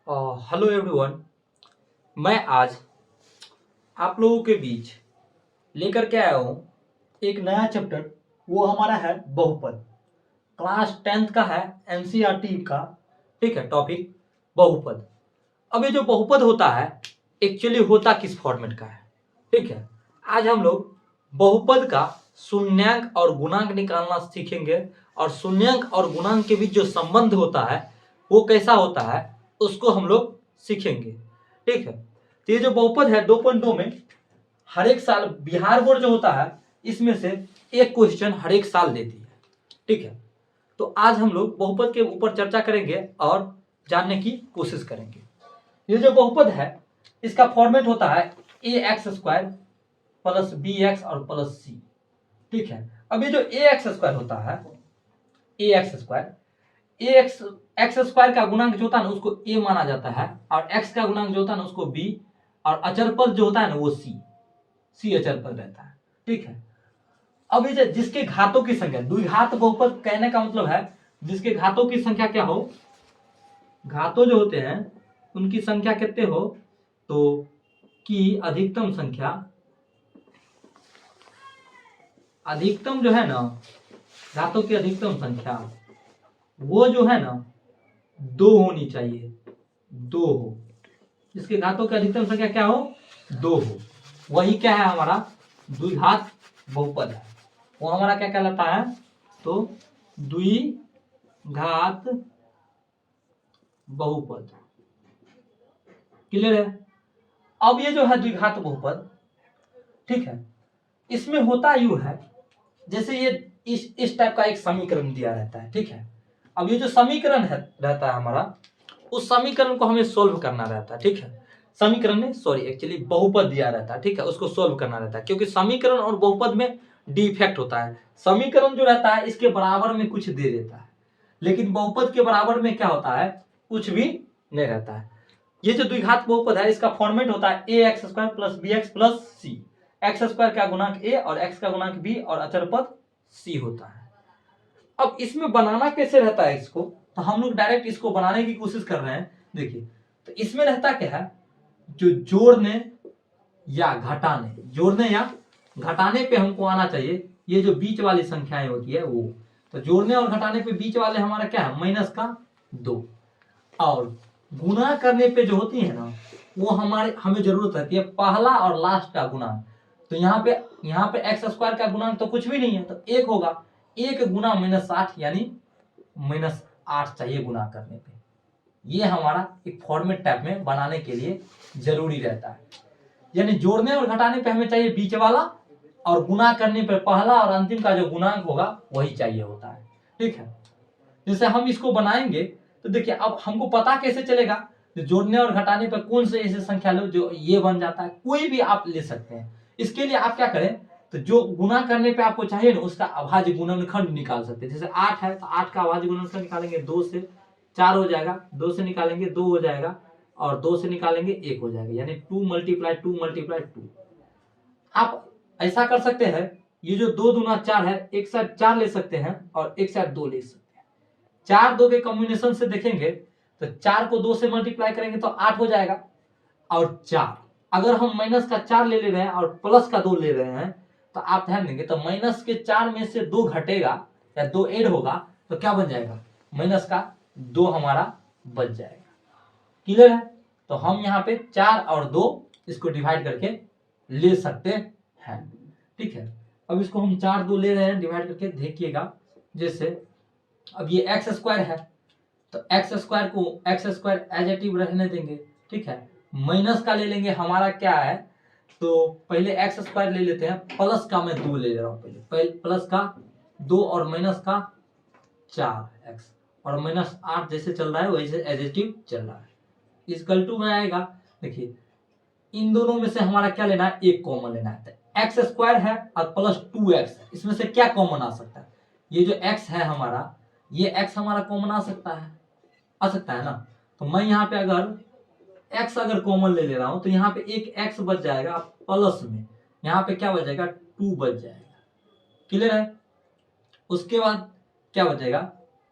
Hello everyone. मैं आज आप लोगों के बीच लेकर के आया हूँ एक नया चैप्टर। वो हमारा है बहुपद। क्लास 10th का है, एनसीईआरटी का। ठीक है, टॉपिक बहुपद। अब ये जो बहुपद होता है एक्चुअली होता किस फॉर्मेट का है। ठीक है, आज हम लोग बहुपद का शून्यांक और गुणांक निकालना सीखेंगे और शून्यांक और गुणांक के बीच जो संबंध होता है वो कैसा होता है उसको हम लोग सीखेंगे। ठीक है, तो ये जो बहुपद है 2.2 में हर एक साल बिहार बोर्ड जो होता है इसमें से एक क्वेश्चन हर एक साल देती है। ठीक है, तो आज हम लोग बहुपद के ऊपर चर्चा करेंगे और जानने की कोशिश करेंगे। ये जो बहुपद है इसका फॉर्मेट होता है A X square plus B X और प्लस सी। ठीक है, अब ये जो ए एक्स स्क्वायर होता है, A X square, A X square का गुणांक जो होता है ना उसको ए माना जाता है और एक्स का गुणांक जो होता है ना उसको बी और अचर पद जो होता है ना वो सी अचर पद रहता है। ठीक है, अब ये जिसके घातों की संख्या, द्विघात बहुपद कहने का मतलब है जिसके घातों की संख्या क्या हो, घातों जो होते हैं उनकी संख्या कितने हो तो की अधिकतम संख्या, अधिकतम जो है ना घातों की अधिकतम संख्या वो जो है ना 2 होनी चाहिए, 2 हो। इसके घातों की अधिकतम संख्या क्या हो, 2 हो। वही क्या है हमारा द्विघात बहुपद है। वो हमारा क्या कहलाता है तो द्विघात बहुपद। क्लियर है। अब ये जो है द्विघात बहुपद, ठीक है, इसमें होता यूं है जैसे ये इस टाइप का एक समीकरण दिया रहता है। ठीक है, अब ये जो समीकरण है रहता है हमारा, उस समीकरण को हमें सोल्व करना रहता है। ठीक है, समीकरण में सॉरी एक्चुअली बहुपद दिया रहता है। ठीक है, उसको सोल्व करना रहता है क्योंकि समीकरण और बहुपद में डिफेक्ट होता है। समीकरण जो रहता है इसके बराबर में कुछ दे देता है, लेकिन बहुपद के बराबर में क्या होता है, कुछ भी नहीं रहता है। ये जो द्विघात बहुपद है इसका फॉर्मेट होता है A X square plus B X plus C. X square का गुणांक ए और एक्स का गुणांक बी और अचर पद सी होता है। अब इसमें बनाना कैसे रहता है इसको, तो हम लोग डायरेक्ट इसको बनाने की कोशिश कर रहे हैं। देखिए, तो इसमें रहता क्या है, जो जोड़ने या घटाने, जोड़ने या घटाने पे हमको आना चाहिए। ये जो बीच वाली संख्याएं होती है वो, तो जोड़ने और घटाने पे बीच वाले हमारा क्या है माइनस का 2, और गुणा करने पे जो होती है ना वो हमें जरूरत रहती है पहला और लास्ट का गुणांक। तो यहाँ पे एक्स स्क्वायर का गुणांक तो कुछ भी नहीं है, तो 1 होगा। 1 गुना -8 यानी -8 चाहिए गुणा करने पे। ये हमारा एक फॉर्मेट टाइप में बनाने के लिए जरूरी रहता है। यानी जोड़ने और घटाने पे हमें चाहिए बीच वाला, और गुणा करने पे पहला और अंतिम का जो गुणांक होगा वही चाहिए होता है। ठीक है, जैसे हम इसको बनाएंगे तो देखिए अब हमको पता कैसे चलेगा, तो जोड़ने और घटाने पर कौन से ऐसे संख्या लो जो ये बन जाता है, कोई भी आप ले सकते हैं। इसके लिए आप क्या करें, तो जो गुणा करने पे आपको चाहिए ना उसका अभाज्य गुणनखंड निकाल सकते हैं। जैसे 8 है तो 8 का अभाज्य गुणनखंड निकालेंगे, 2 से 4 हो जाएगा, 2 से निकालेंगे 2 हो जाएगा, और 2 से निकालेंगे 1 हो जाएगा, यानी 2 × 2 × 2। आप ऐसा कर सकते हैं, ये जो 2 दूना 4 है, एक साथ 4 ले सकते हैं और एक साथ 2 ले सकते हैं। 4 2 के कॉम्बिनेशन से देखेंगे तो 4 को 2 से मल्टीप्लाई करेंगे तो 8 हो जाएगा, और 4 अगर हम माइनस का 4 ले रहे हैं और प्लस का 2 ले रहे हैं तो आप ध्यान देंगे तो माइनस के 4 में से 2 घटेगा या 2 ऐड होगा तो क्या बन जाएगा, माइनस का 2 हमारा बच जाएगा। क्लियर है। तो हम यहाँ पे 4 और 2 इसको डिवाइड करके ले सकते हैं। ठीक है, अब इसको हम 4 2 ले रहे हैं डिवाइड करके, देखिएगा जैसे अब ये एक्स स्क्वायर है तो एक्स स्क्वायर को x square as it is रहने देंगे। ठीक है, माइनस का ले लेंगे, हमारा क्या है तो पहले एक्स स्क्वायर ले लेते हैं, प्लस का मैं 2 ले रहा हूँ, पहले प्लस का 2 और माइनस का 4 एक्स और -8 जैसे चल रहा है वैसे एज इट इज चल रहा है। इस = में आएगा। देखिए इन दोनों में से हमारा क्या लेना है, एक कॉमन लेना है। एक्स स्क्वायर है और प्लस 2x, इसमें से क्या कॉमन आ सकता है, ये जो x है हमारा, ये x हमारा कॉमन आ सकता है ना। तो मैं यहाँ पे अगर x अगर कॉमन ले रहा हूं तो यहाँ पे एक x बच जाएगा, प्लस में यहाँ पे क्या बच जाएगा 2 बच जाएगा। क्लियर है। उसके बाद क्या बचेगा,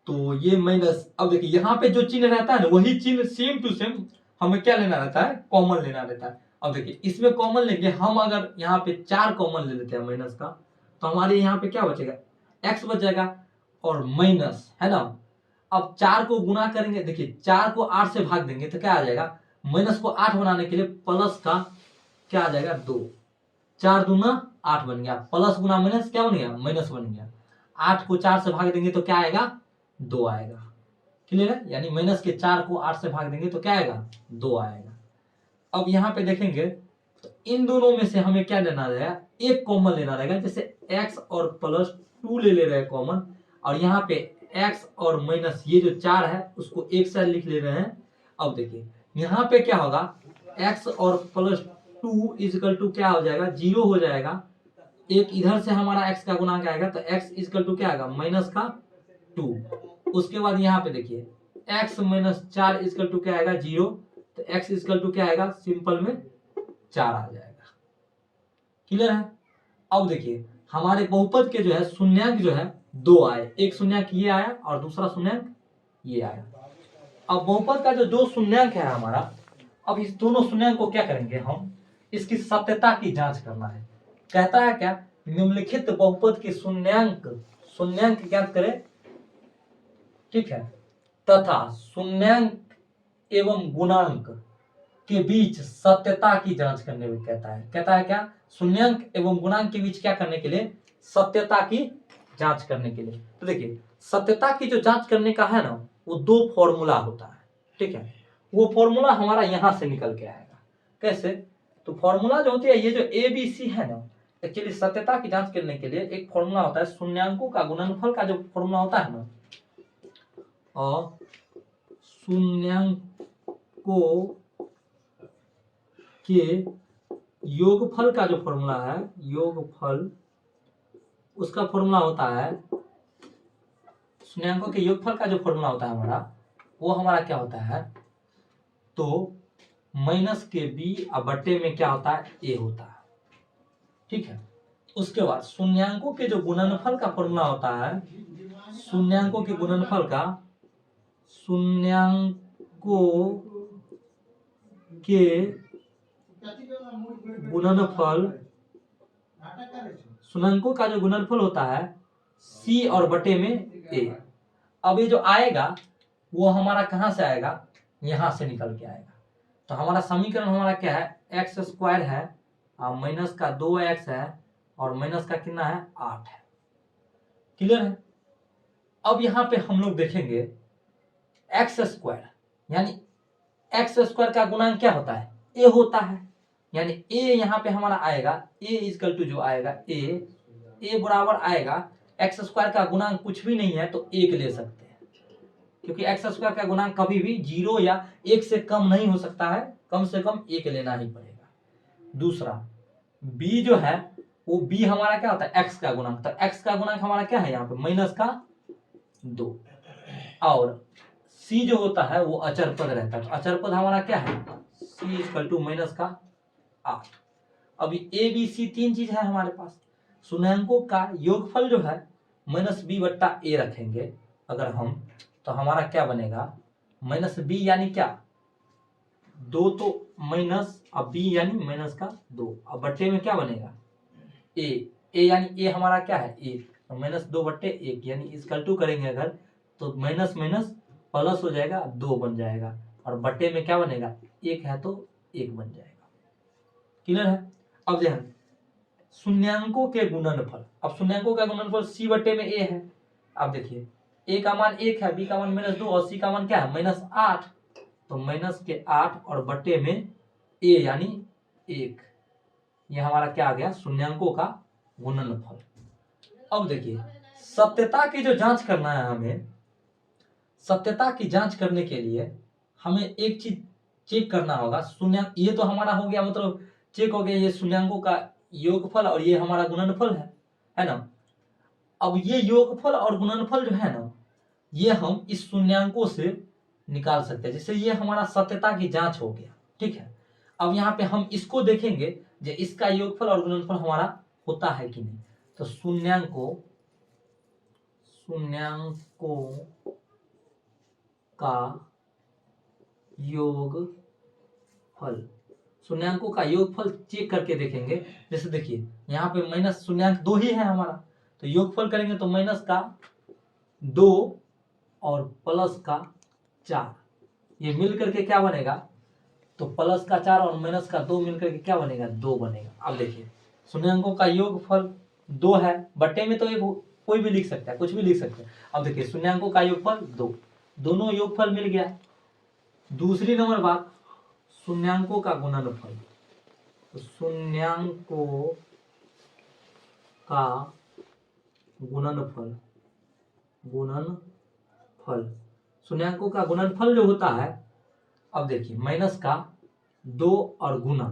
तो ये माइनस, अब देखिए यहाँ पे जो चिन्ह रहता है ना वही चिन्ह सेम टू सेम हमें क्या लेना रहता है, कॉमन लेना रहता है। अब देखिए इसमें कॉमन लेंगे हम, अगर यहाँ पे 4 कॉमन ले लेते हैं माइनस का, तो हमारे यहाँ पे क्या बचेगा, x बच जाएगा और माइनस, है ना। अब 4 को गुना करेंगे, देखिए 4 को 8 से भाग देंगे तो क्या आ जाएगा, माइनस को 8 बनाने के लिए प्लस का क्या आ जाएगा 2, 4 दूना 8 बन गया, प्लस गुना माइनस क्या बन गया, माइनस बन गया। 8 को 4 से भाग देंगे तो क्या आएगा, 2 आएगा। क्लियर है, यानी माइनस के 4 को 8 से भाग देंगे तो क्या आएगा, 2 आएगा। अब यहाँ पे देखेंगे तो इन दोनों में से हमें क्या लेना रहेगा, एक कॉमन लेना रहेगा। जैसे x और प्लस 2 ले रहे हैं कॉमन, और यहाँ पे x और माइनस ये जो 4 है उसको एक साइड लिख ले रहे हैं। अब देखिए यहाँ पे क्या होगा, x और प्लस 2 इजकल टू क्या हो जाएगा, 0 हो जाएगा। एक इधर से हमारा x का गुणांक आएगा तो x इजकल टू क्या आएगा, माइनस का 2। उसके बाद यहाँ पे देखिए x माइनस 4 इजकल टू क्या आएगा, 0। तो x इजकल टू क्या आएगा, सिंपल में 4 आ जाएगा। क्लियर है। अब देखिए हमारे बहुपद के जो है शून्यांक जो है 2 आए, एक शून्यांक ये आया और दूसरा शून्यांक ये आया। अब बहुपद का जो 2 शून्यांक है हमारा, अब इस दोनों शून्यांक को क्या करेंगे हम, इसकी सत्यता की जांच करना है। कहता है क्या, निम्नलिखित बहुपद के शून्यांक ज्ञात करें, ठीक है, तथा शून्यांक एवं गुणांक के बीच सत्यता की जांच करने में कहता है क्या, शून्यांक एवं गुणांक के बीच क्या करने के लिए, सत्यता की जांच करने के लिए। तो देखिए सत्यता की जो जांच करने का है ना, वो 2 फॉर्मूला होता है, ठीक है। वो फॉर्मूला हमारा यहां से निकल के आएगा। कैसे, तो फॉर्मूला जो होती है ये जो ABC है ना, एक्चुअली सत्यता की जांच करने के लिए एक फॉर्मूला होता है, शून्यांकों का गुणनफल का जो फॉर्मूला होता है ना, और शून्यांकों के योगफल का जो फॉर्मूला है, योगफल उसका फॉर्मूला होता है, शून्यांकों के योगफल का जो फॉर्मूला होता है हमारा, वो हमारा क्या होता है, तो माइनस के b बट्टे में क्या होता है, a होता है, ठीक है। उसके बाद शून्यांकों के जो गुणनफल का फॉर्मूला होता है, शून्यांकों के गुणनफल का, शून्यांकों के गुणनफल, शून्यांकों का जो गुणनफल होता है c और बटे में a। अब ये जो आएगा वो हमारा कहां से आएगा, यहां से निकल के आएगा। तो हमारा समीकरण हमारा क्या है, एक्स स्क्वायर है और माइनस का 2x है और माइनस का कितना है, 8 है। क्लियर है। अब यहाँ पे हम लोग देखेंगे एक्स स्क्वायर, यानी एक्स स्क्वायर का गुणांक क्या होता है, a होता है। यानी a यहाँ पे हमारा आएगा, a इजकल टू जो आएगा a बराबर आएगा, एक्स स्क्वायर का गुणांक कुछ भी नहीं है तो 1 ले सकते हैं, क्योंकि एक्स स्क्वायर का गुणांक कभी भी 0 या 1 से कम नहीं हो सकता है, कम से कम 1 लेना ही पड़ेगा। दूसरा b जो है वो b हमारा क्या होता है, x का गुणांक। तो x का गुणांक हमारा क्या है यहाँ पे, माइनस का 2। और c जो होता है वो अचर पद रहता है। तो अचर पद हमारा क्या है, c इक्वल टू माइनस का 8। अभी a b c 3 चीज है हमारे पास। शून्यांकों का योगफल जो है माइनस b बट्टा a रखेंगे अगर हम, तो हमारा क्या बनेगा, माइनस b यानी क्या 2, तो माइनस, अब b यानी माइनस का 2, अब बट्टे में क्या बनेगा a यानी a हमारा क्या है 1, तो माइनस 2 बट्टे 1, यानी इसका टू करेंगे अगर तो माइनस माइनस प्लस हो जाएगा, 2 बन जाएगा, और बट्टे में क्या बनेगा 1 है तो 1 बन जाएगा। क्लियर है। अब ध्यान, शून्यांकों के गुणनफल, अब शून्यांकों का गुणनफल c बट्टे में a है। अब देखिए a का मान 1 है, b का मान माइनस 2 और c का मान क्या है माइनस 8, तो माइनस के 8 और बट्टे में a यानी 1, ये हमारा क्या आ गया, शून्यांकों का गुणनफल। अब देखिए सत्यता की जो जांच करना है हमें, सत्यता की जांच करने के लिए हमें एक चीज चेक करना होगा, शून्यांक, ये तो हमारा हो गया, मतलब चेक हो गया ये शून्यांकों का योगफल और ये हमारा गुणनफल है ना। अब ये योगफल और गुणनफल जो है ना, ये हम इस शून्यांकों से निकाल सकते हैं, जैसे ये हमारा सत्यता की जांच हो गया, ठीक है। अब यहाँ पे हम इसको देखेंगे जो इसका योगफल और गुणनफल हमारा होता है कि नहीं। तो शून्यांकों का योगफल, शून्यांकों का योगफल चेक करके देखेंगे। जैसे देखिए यहाँ पे माइनस शून्यांक 2 ही है हमारा, तो योगफल करेंगे तो माइनस का 2 और प्लस का 4, ये मिल करके क्या बनेगा, तो प्लस का 4 और माइनस का 2 मिल करके क्या बनेगा, 2 बनेगा। अब देखिए शून्यांकों का योगफल 2 है, बट्टे में तो ये कोई भी लिख सकता है, कुछ भी लिख सकते हैं। अब देखिए शून्यांकों का योगफल 2, दोनों योगफल मिल गया। दूसरी नंबर बात, शून्यांकों का गुणनफल, तो शून्यांकों का गुणनफल, शून्यांकों का गुणनफल जो होता है, अब देखिए माइनस का 2 और गुना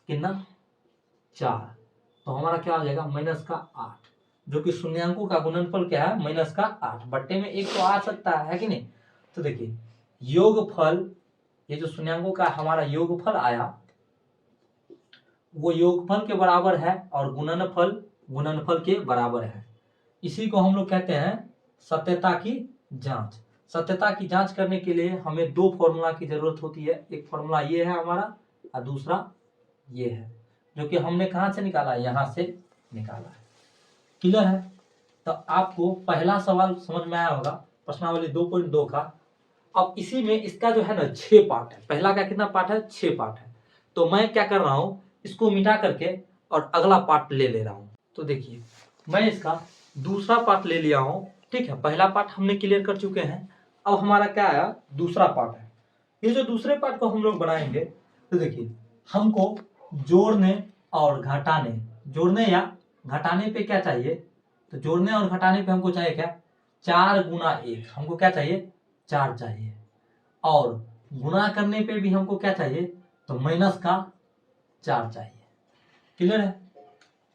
कितना 4, तो हमारा क्या हो जाएगा माइनस का 8, जो कि शून्यांकों का गुणनफल क्या है, माइनस का 8। बट्टे में 1 तो आ सकता है कि नहीं। तो देखिए योगफल, ये जो शून्यांकों का हमारा योगफल आया वो योगफल के बराबर है और गुणनफल के बराबर है। इसी को हम लोग कहते हैं सत्यता की जांच। सत्यता की जांच करने के लिए हमें 2 फॉर्मूला की जरूरत होती है। एक फॉर्मूला ये है हमारा और दूसरा ये है, जो कि हमने कहां से निकाला है, यहां से निकाला है। क्लियर है। तो आपको पहला सवाल समझ में आया होगा, प्रश्नावली 2.2 का। अब इसी में इसका जो है ना 6 पार्ट है। पहला का कितना पार्ट है, 6 पार्ट है। तो मैं क्या कर रहा हूं, इसको मिटा करके और अगला पार्ट ले रहा हूं। तो देखिए मैं इसका दूसरा पार्ट ले लिया हूं, ठीक है। पहला पार्ट हमने क्लियर कर चुके हैं, अब हमारा क्या आया, दूसरा पार्ट है। ये जो दूसरे पार्ट को हम लोग बनाएंगे, तो देखिए हमको जोड़ने और घटाने, जोड़ने या घटाने पे क्या चाहिए, तो जोड़ने और घटाने पे हमको चाहिए क्या, 4 गुना 1, हमको क्या चाहिए, 4 चाहिए। और गुना करने पे भी हमको क्या चाहिए, तो माइनस का 4 चाहिए। क्लियर है।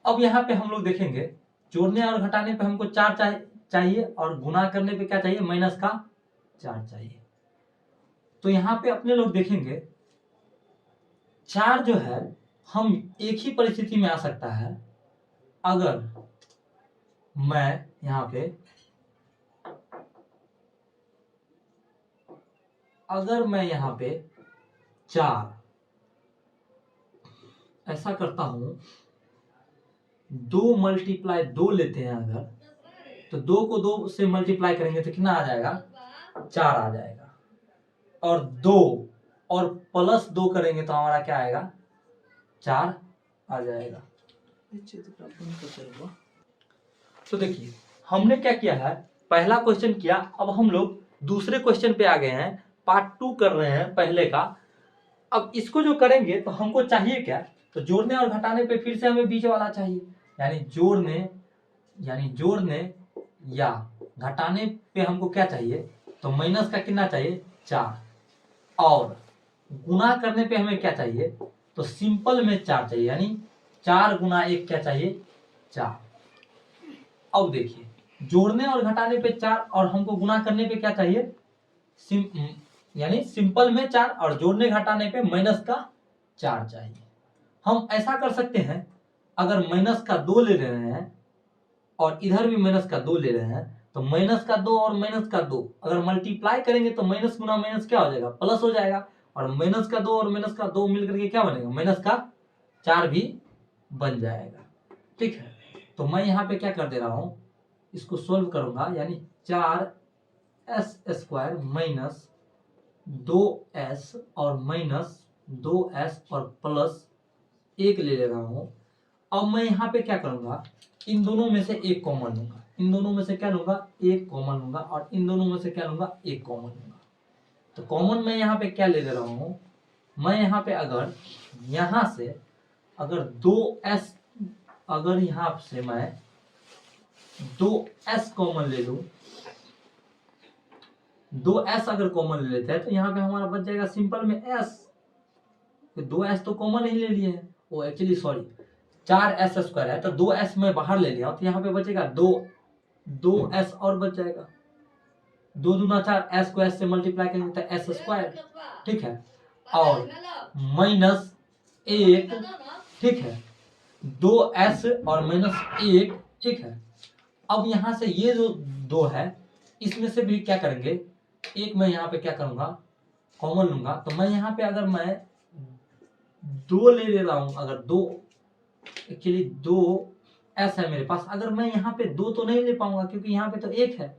अब यहाँ पे हम लोग देखेंगे जोड़ने और घटाने पे हमको 4 चाहिए और गुना करने पे क्या चाहिए, माइनस का 4 चाहिए। तो यहाँ पे अपने लोग देखेंगे 4 जो है हम एक ही परिस्थिति में आ सकता है, अगर मैं यहाँ पे अगर मैं यहाँ पे 4 ऐसा करता हूं, 2 मल्टीप्लाई 2 लेते हैं अगर, तो 2 को 2 से मल्टीप्लाई करेंगे तो कितना आ जाएगा, 4 आ जाएगा। और 2 और प्लस 2 करेंगे तो हमारा क्या आएगा, 4 आ जाएगा। तो देखिए हमने क्या किया है, पहला क्वेश्चन किया, अब हम लोग दूसरे क्वेश्चन पे आ गए हैं, पार्ट 2 कर रहे हैं पहले का। अब इसको जो करेंगे तो हमको चाहिए क्या, तो जोड़ने और घटाने पे फिर से हमें बीच वाला चाहिए, यानी जोड़ने या घटाने पे हमको क्या चाहिए, तो माइनस का कितना चाहिए, 4। और गुना करने पे हमें क्या चाहिए, तो सिंपल में 4 चाहिए, यानी 4 गुना 1 क्या चाहिए, 4। अब देखिए जोड़ने और घटाने पे 4 और हमको गुना करने पे क्या चाहिए, यानी सिंपल में 4 और जोड़ने घटाने पे माइनस का 4 चाहिए। हम ऐसा कर सकते हैं, अगर माइनस का 2 ले रहे हैं और इधर भी माइनस का 2 ले रहे हैं, तो माइनस का 2 और माइनस का 2 अगर मल्टीप्लाई करेंगे तो माइनस गुना माइनस क्या हो जाएगा, प्लस हो जाएगा। और माइनस का 2 और माइनस का 2 मिलकर के क्या बनेगा, माइनस का 4 भी बन जाएगा। ठीक है। तो मैं यहाँ पे क्या कर दे रहा हूँ, इसको सोल्व करूंगा, यानी 4s² माइनस 2s और माइनस 2s और प्लस 1 ले रहा हूं। अब मैं यहाँ पे क्या करूंगा, इन दोनों में से एक कॉमन लूंगा, इन दोनों में से क्या लूंगा, एक कॉमन लूंगा, और इन दोनों में से क्या लूंगा, एक कॉमन लूंगा। तो कॉमन मैं यहाँ पे क्या ले रहा हूं, मैं यहाँ पे अगर यहाँ से अगर 2s, अगर यहाँ से मैं 2s कॉमन ले लूं, 2s अगर कॉमन ले लेते हैं तो यहाँ पे हमारा बच जाएगा सिंपल में s, 2s तो कॉमन ही ले लिए हैं, वो एक्चुअली सॉरी 4s² है, तो 2s मैं बाहर ले लिया, तो यहाँ पे बचेगा 2s और बच जाएगा, 2 दूना 4, s को s से मल्टीप्लाई करेंगे तो s², ठीक है। और माइनस 1, ठीक है, 2s और माइनस 1, ठीक है। अब यहाँ से ये जो 2 है इसमें से भी क्या करेंगे, एक मैं यहाँ पे क्या करूंगा, कॉमन लूंगा। तो मैं यहाँ पे अगर मैं 2 ले रहा हूं, अगर 2 एक्चुअली 2 एस है मेरे पास, अगर मैं यहाँ पे 2 तो नहीं ले पाऊंगा क्योंकि यहाँ पे तो 1 है।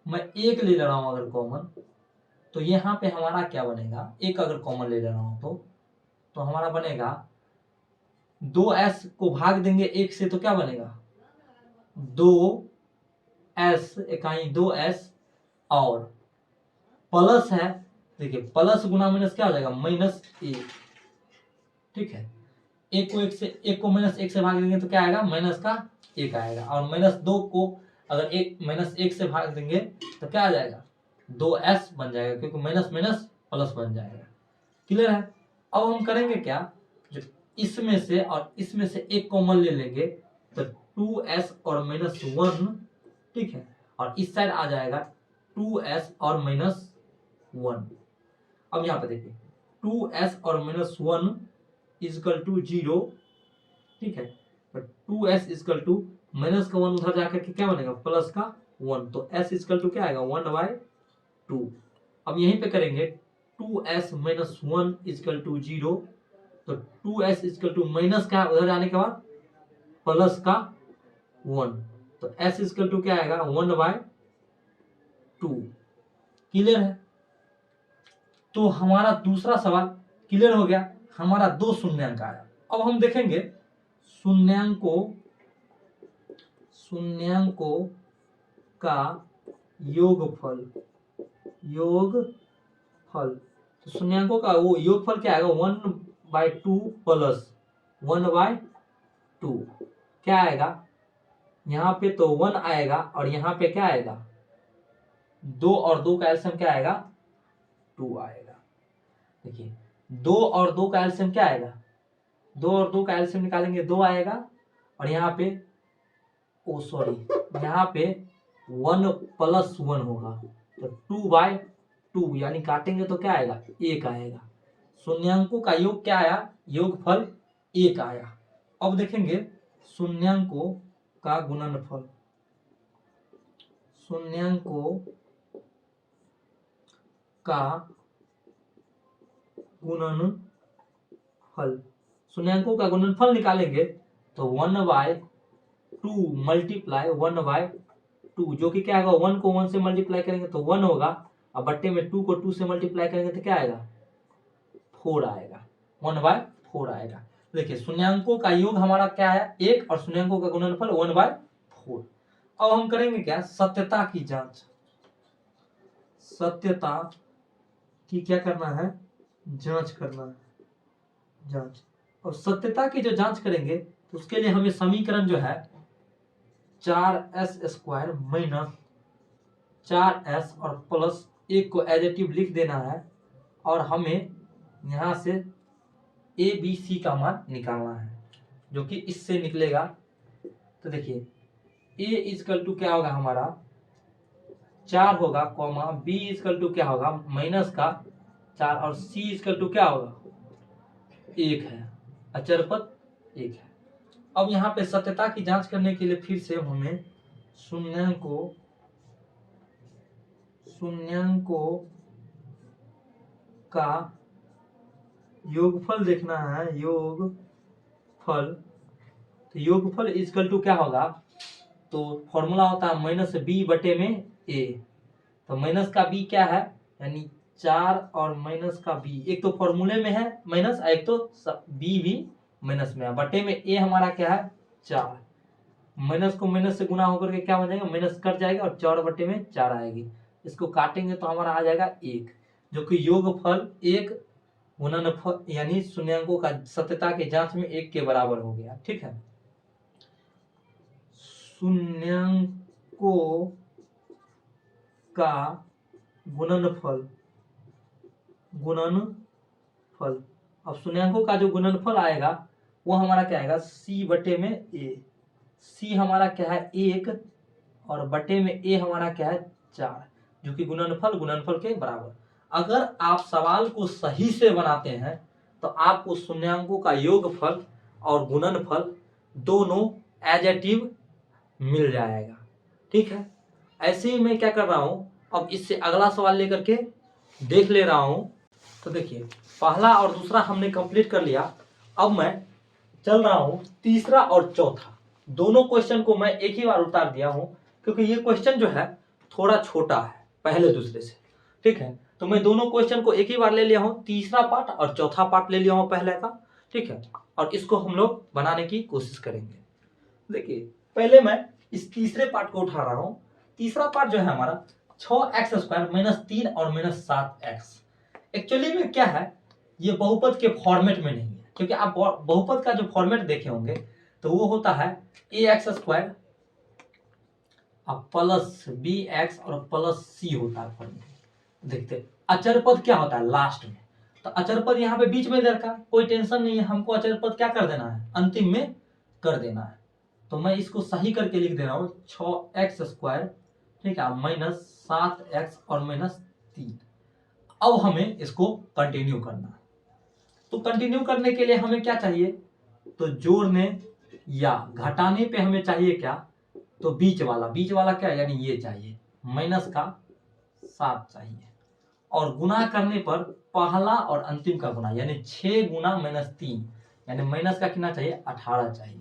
मैं 1 ले रहा हूं अगर कॉमन, तो यहाँ पे हमारा क्या बनेगा, 1 अगर कॉमन ले रहा हूं तो हमारा बनेगा 2s को भाग देंगे 1 से तो क्या बनेगा 2s, इकाई 2s, और प्लस है, देखिए प्लस गुना माइनस क्या हो जाएगा -1। ठीक है, 1 को -1 से भाग देंगे तो क्या आएगा -1 आएगा, और -2 को अगर -1 से भाग देंगे तो क्या आ जाएगा 2s बन जाएगा, क्योंकि माइनस माइनस प्लस बन जाएगा। क्लियर है। अब हम करेंगे क्या, जो इसमें से और इसमें से एक कॉमन ले लेंगे तो 2s और -1, ठीक है, और इस साइड आ जाएगा 2s और -1। अब यहाँ पे देखिए 2s और -1 इजकल टू 0, ठीक है, तो 2s इजकल टू माइनस का 1 उधर जाकर के क्या बनेगा प्लस का 1, तो s इजकल टू क्या आएगा 1/2। अब यहीं पे करेंगे 2s - 1 इजकल टू 0, तो 2s इजकल टू माइनस का उधर जाने के बाद प्लस का 1, तो s इजकल टू क्या आएगा 1/2। क्लियर है। तो हमारा दूसरा सवाल क्लियर हो गया, हमारा 2 शून्यांक आया। अब हम देखेंगे शून्यांकों का योगफल। तो शून्यांकों का वो योगफल क्या आएगा 1/2 प्लस 1/2 क्या आएगा, यहाँ पे तो 1 आएगा और यहाँ पे क्या आएगा 2 और 2 का एलसीएम क्या आएगा 2 आएगा। देखिए 2 और 2 का एलसीएम क्या आएगा, 2 और 2 का एलसीएम निकालेंगे 2 आएगा, और यहाँ पे यहाँ पे 1 + 1 होगा, तो 2/2 यानी काटेंगे तो क्या आएगा 1 आएगा। शून्यांकों का योग क्या आया, योगफल 1 आया। अब देखेंगे शून्यांकों का गुणनफल। शून्यांकों का गुणनफल, शून्यांकों का गुणनफल निकालेंगे तो 1/2 मल्टीप्लाई 1/2, जो कि क्या आएगा 1 को 1 से मल्टीप्लाई करेंगे तो 1 होगा, और बट्टे में 2 को 2 से मल्टीप्लाई करेंगे तो क्या आएगा 4 आएगा, 1/4 आएगा। देखिए शून्यांकों का योग हमारा क्या है 1 और शून्यांकों का गुणनफल 1/4। अब हम करेंगे क्या, सत्यता की जांच। सत्यता की क्या करना है, जांच करना है, जांच। और सत्यता की जो जांच करेंगे तो उसके लिए हमें समीकरण जो है 4s² माइनस 4s और प्लस 1 को एडिटिव लिख देना है, और हमें यहाँ से a b c का मान निकालना है, जो कि इससे निकलेगा। तो देखिए a इजकल टू क्या होगा हमारा 4 होगा, कॉमा b इजकल टू क्या होगा माइनस का 4, और c इजकल टू क्या होगा 1 है, अचर पद 1 है। अब यहाँ पे सत्यता की जांच करने के लिए फिर से हमें शून्यांकों का योगफल देखना है, योगफल। तो योगफल इजकल टू क्या होगा, तो फॉर्मूला होता है -b/a, तो माइनस का b क्या है यानी 4 और माइनस का b, एक तो फॉर्मूले में है माइनस, एक तो b भी माइनस में है, बटे में a हमारा क्या है 4, माइनस को माइनस से गुना होकर के क्या बन जाएगा माइनस कट जाएगा और 4 बटे में 4 आएगी, इसको काटेंगे तो हमारा आ जाएगा 1, जो कि योगफल 1 गुणनफल यानी शून्यांकों का सत्यता की जांच में 1 के बराबर हो गया। ठीक है, शून्यांकों का गुणनफल। अब शून्यांकों का जो गुणनफल आएगा वो हमारा क्या आएगा c बटे में a, c हमारा क्या है 1 और बटे में a हमारा क्या है 4, जो कि गुणनफल के बराबर। अगर आप सवाल को सही से बनाते हैं तो आपको शून्यांकों का योगफल और गुणनफल दोनों एडिटिव मिल जाएगा। ठीक है, ऐसे ही मैं क्या कर रहा हूं अब इससे अगला सवाल लेकर के देख ले रहा हूं। तो देखिए पहला और दूसरा हमने कंप्लीट कर लिया। अब मैं चल रहा हूं तीसरा और चौथा। दोनों क्वेश्चन को मैं एक ही बार उतार दिया हूं क्योंकि ये क्वेश्चन जो है थोड़ा छोटा है पहले दूसरे से, ठीक है। तो मैं दोनों क्वेश्चन को एक ही बार ले लिया हूं, तीसरा पार्ट और चौथा पार्ट ले लिया हूं पहले का, ठीक है। और इसको हम लोग बनाने की कोशिश करेंगे। देखिए पहले मैं इस तीसरे पार्ट को उठा रहा हूं। तीसरा पार्ट जो है हमारा 6x² - 3 और -7x। एक्चुअली में क्या है, ये बहुपद के फॉर्मेट में नहीं है, क्योंकि आप बहुपद का जो फॉर्मेट देखे होंगे तो वो होता है ax² प्लस bx और प्लस c होता है फॉर्मेट। देखते अचर पद क्या होता है लास्ट में, तो अचर पद यहाँ पे बीच में दे रखा, कोई टेंशन नहीं है, हमको अचर पद क्या कर देना है, अंतिम में कर देना है। तो मैं इसको सही करके लिख दे रहा हूं 6x², ठीक है, -7x और -3। अब हमें इसको कंटिन्यू करना है। तो कंटिन्यू करने के लिए हमें क्या चाहिए, तो जोड़ने या घटाने पे हमें चाहिए क्या, तो बीच वाला क्या, यानी ये चाहिए -7 चाहिए। और गुना करने पर पहला और अंतिम का गुना, यानी 6 गुना -3, यानी माइनस का कितना चाहिए, 18 चाहिए।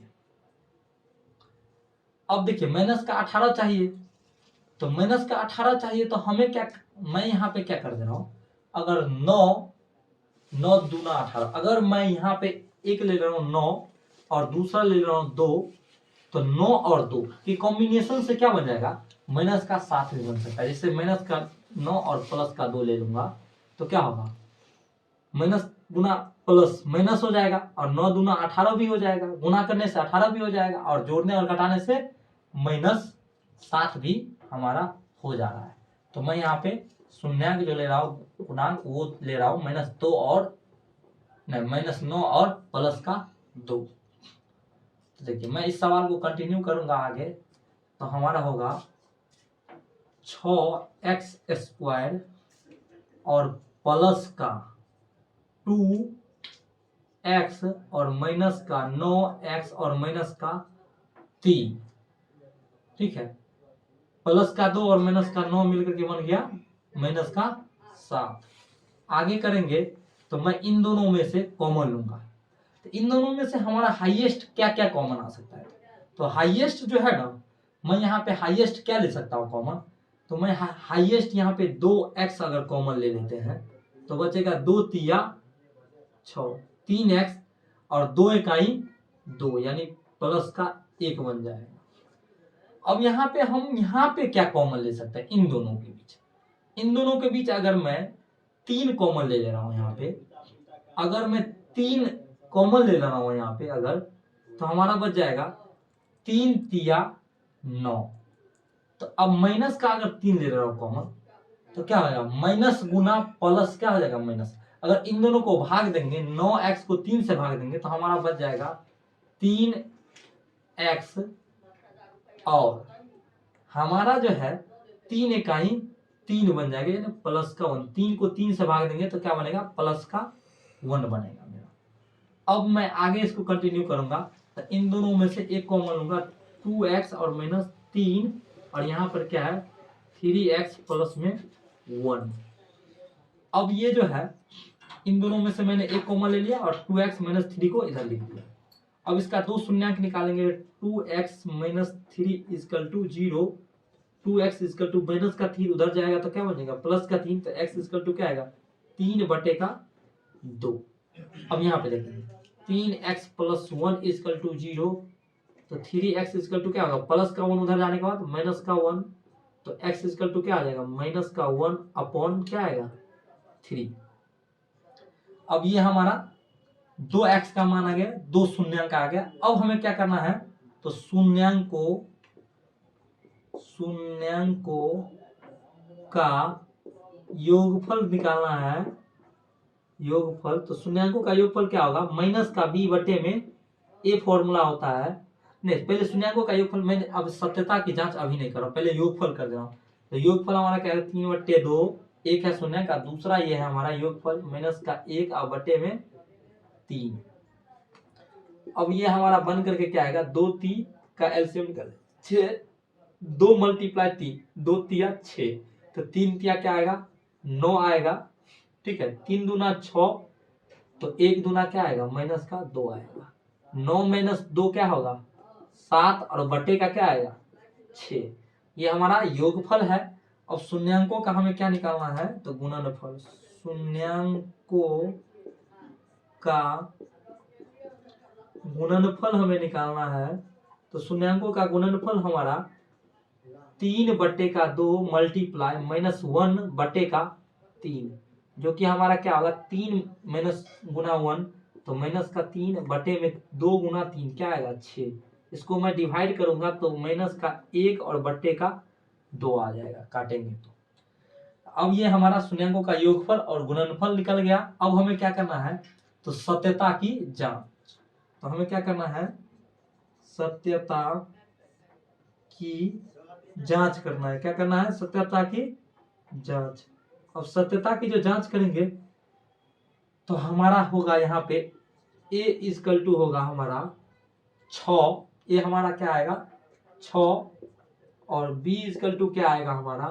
अब देखिए माइनस का 18 चाहिए, तो माइनस का 18 चाहिए तो हमें क्या, मैं यहाँ पे क्या कर दे रहा हूं, अगर 9 दूना 18, अगर मैं यहाँ पे एक ले रहा हूँ 9 और दूसरा ले रहा हूँ 2, तो 9 और 2 की कॉम्बिनेशन से क्या बन जाएगा, माइनस का 7 भी बन सकता है। जैसे माइनस का 9 और प्लस का 2 ले लूंगा तो क्या होगा, माइनस गुना प्लस माइनस हो जाएगा, और 9 दूना 18 भी हो जाएगा, गुना करने से 18 भी हो जाएगा, और जोड़ने और घटाने से -7 भी हमारा हो जा रहा है। तो मैं यहाँ पे शून्यांक जो ले रहा हूँ गुणांक वो ले रहा हूँ -2 और -9 और प्लस का 2। तो देखिए मैं इस सवाल को कंटिन्यू करूंगा आगे, तो हमारा होगा 6x² और प्लस का 2x और माइनस का 9x और माइनस का 3, ठीक है, प्लस का 2 और माइनस का 9 मिलकर के बन गया -7। आगे करेंगे तो मैं इन दोनों में से कॉमन लूंगा। तो इन दोनों में से हमारा हाईएस्ट क्या क्या कॉमन आ सकता है, तो हाईएस्ट जो है ना, मैं यहाँ पे हाईएस्ट क्या ले सकता हूँ कॉमन, तो मैं हाईएस्ट यहाँ पे 2x अगर कॉमन ले लेते हैं तो बचेगा 2 तिया 6, 3x और 2 इकाई 2, यानी प्लस का 1 बन जाएगा। अब यहाँ पे हम यहाँ पे क्या कॉमन ले सकते हैं, इन दोनों के बीच, इन दोनों के बीच अगर मैं 3 कॉमन ले रहा हूँ यहाँ पे, अगर मैं 3 कॉमन ले रहा हूँ यहाँ पे अगर, तो हमारा बच जाएगा 3 तिया 9। तो अब माइनस का अगर 3 ले रहा हूँ कॉमन तो क्या हो जाएगा, माइनस गुना प्लस क्या हो जाएगा माइनस। अगर इन दोनों को भाग देंगे, 9x को 3 से भाग देंगे तो हमारा बच जाएगा 3x और हमारा जो है 3 इकाई 3 बन जाएगा, यानी प्लस का 1। 3 को 3 से भाग देंगे तो क्या बनेगा, प्लस का 1 बनेगा मेरा। अब मैं आगे इसको कंटिन्यू करूंगा, तो इन दोनों में से एक कॉमन लूंगा 2x और -3, और यहाँ पर क्या है 3x प्लस में 1। अब ये जो है इन दोनों में से मैंने एक कॉमन ले लिया और 2x - 3 को इधर लिख दिया। अब इसका 2 शून्यांक निकालेंगे, 2x - 3 = 0, 2x = माइनस का 3 उधर जाएगा तो क्या बनेगा, प्लस का 3, तो x = क्या आएगा 3/2। अब यहाँ पे देखेंगे 3x + 1 = 0, तो 3x = क्या होगा, प्लस का 1 उधर जाने के बाद माइनस का 1, तो x = क्या आ जाएगा, माइनस का 1 अपॉन क्या आएगा 3। अब ये हमारा 2x का मान आ गया, 2 शून्यांक आ गया। अब हमें क्या करना है, तो शून्यांकों का योगफल निकालना है, योगफल। तो शून्यांकों का योगफल क्या होगा, माइनस का b बटे में a फॉर्मूला होता है, नहीं पहले शून्यांकों का योगफल, मैंने अब सत्यता की जांच अभी नहीं कर रहा, पहले योगफल कर दे रहा हूं। तो योगफल हमारा क्या है 3/2, एक है शून्य का, दूसरा ये है हमारा योगफल माइनस का 1 और बटे में 3। अब ये हमारा बन करके क्या आएगा, 2 का एलसीएम निकाले 6, 2 × 3, 2 तिया 6, तो 3 तिया क्या आएगा 9 आएगा, ठीक है। 3 दूना 6, तो 1 दूना क्या आएगा माइनस का 2 आएगा। 9 माइनस 2 क्या होगा 7, और बटे का क्या आएगा 6। ये हमारा योगफल है। अब शून्यांकों का हमें क्या निकालना है, तो गुणनफल। शून्यांकों का गुणनफल हमें निकालना है। तो शून्यांकों का गुणनफल हमारा 3/2 मल्टीप्लाई -1/3, जो कि हमारा क्या होगा 3 माइनस गुना 1, तो माइनस का 3 बटे में 2 गुना 3 क्या आएगा 6। इसको मैं डिवाइड करूंगा तो माइनस का 1 और बट्टे का 2 आ जाएगा, काटेंगे तो। अब ये हमारा शून्यांकों का योगफल और गुणनफल निकल गया। अब हमें क्या करना है, तो सत्यता की जांच। तो हमें क्या करना है, सत्यता की जांच करना है। क्या करना है, सत्यता की जांच। अब सत्यता की जो जांच करेंगे तो हमारा होगा यहाँ पे a इक्वल टू होगा हमारा 6, ये हमारा क्या आएगा 6, और b इक्वल टू क्या आएगा हमारा,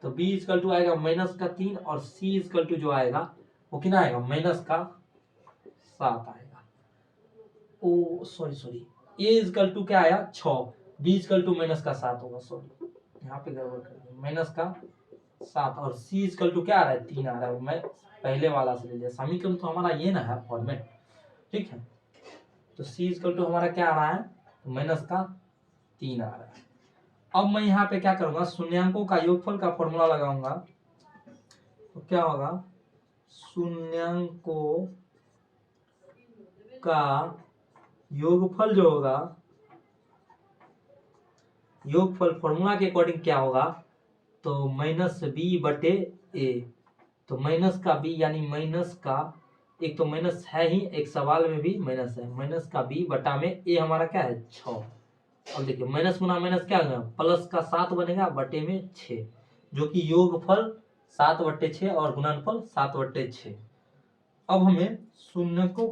तो b इक्वल टू आएगा माइनस का 3, और c इक्वल टू जो आएगा वो कितना आएगा माइनस का 7 आएगा। ओ सॉरी a इक्वल टू क्या आया 6, b इक्वल टू माइनस का 7 होगा, सॉरी यहाँ पे गड़बड़ कर दिया, माइनस का 7, और c इक्वल टू क्या आ रहा है 3 आ रहा है। मैं पहले वाला से ले लिया, समीकरण तो हमारा ये ना है फॉर्मेट, ठीक है। तो c इक्वल टू हमारा क्या आ रहा है, तो माइनस का 3 आ रहा है। अब मैं यहाँ पे क्या करूंगा, शून्यांकों का योगफल का फॉर्मूला लगाऊंगा। तो क्या होगा, शून्यांकों का योगफल जो होगा, योगफल फॉर्मूला के अकॉर्डिंग क्या होगा, तो -b/a। तो माइनस का b यानी माइनस का, एक तो माइनस है ही, एक सवाल में भी माइनस है, माइनस का b बटा में a हमारा क्या है 6। अब देखिए माइनस गुना माइनस क्या होगा, प्लस का 7 बनेगा बटे में 6, जो कि योगफल 7/6 और गुणनफल 7/6। अब हमें शून्यांकों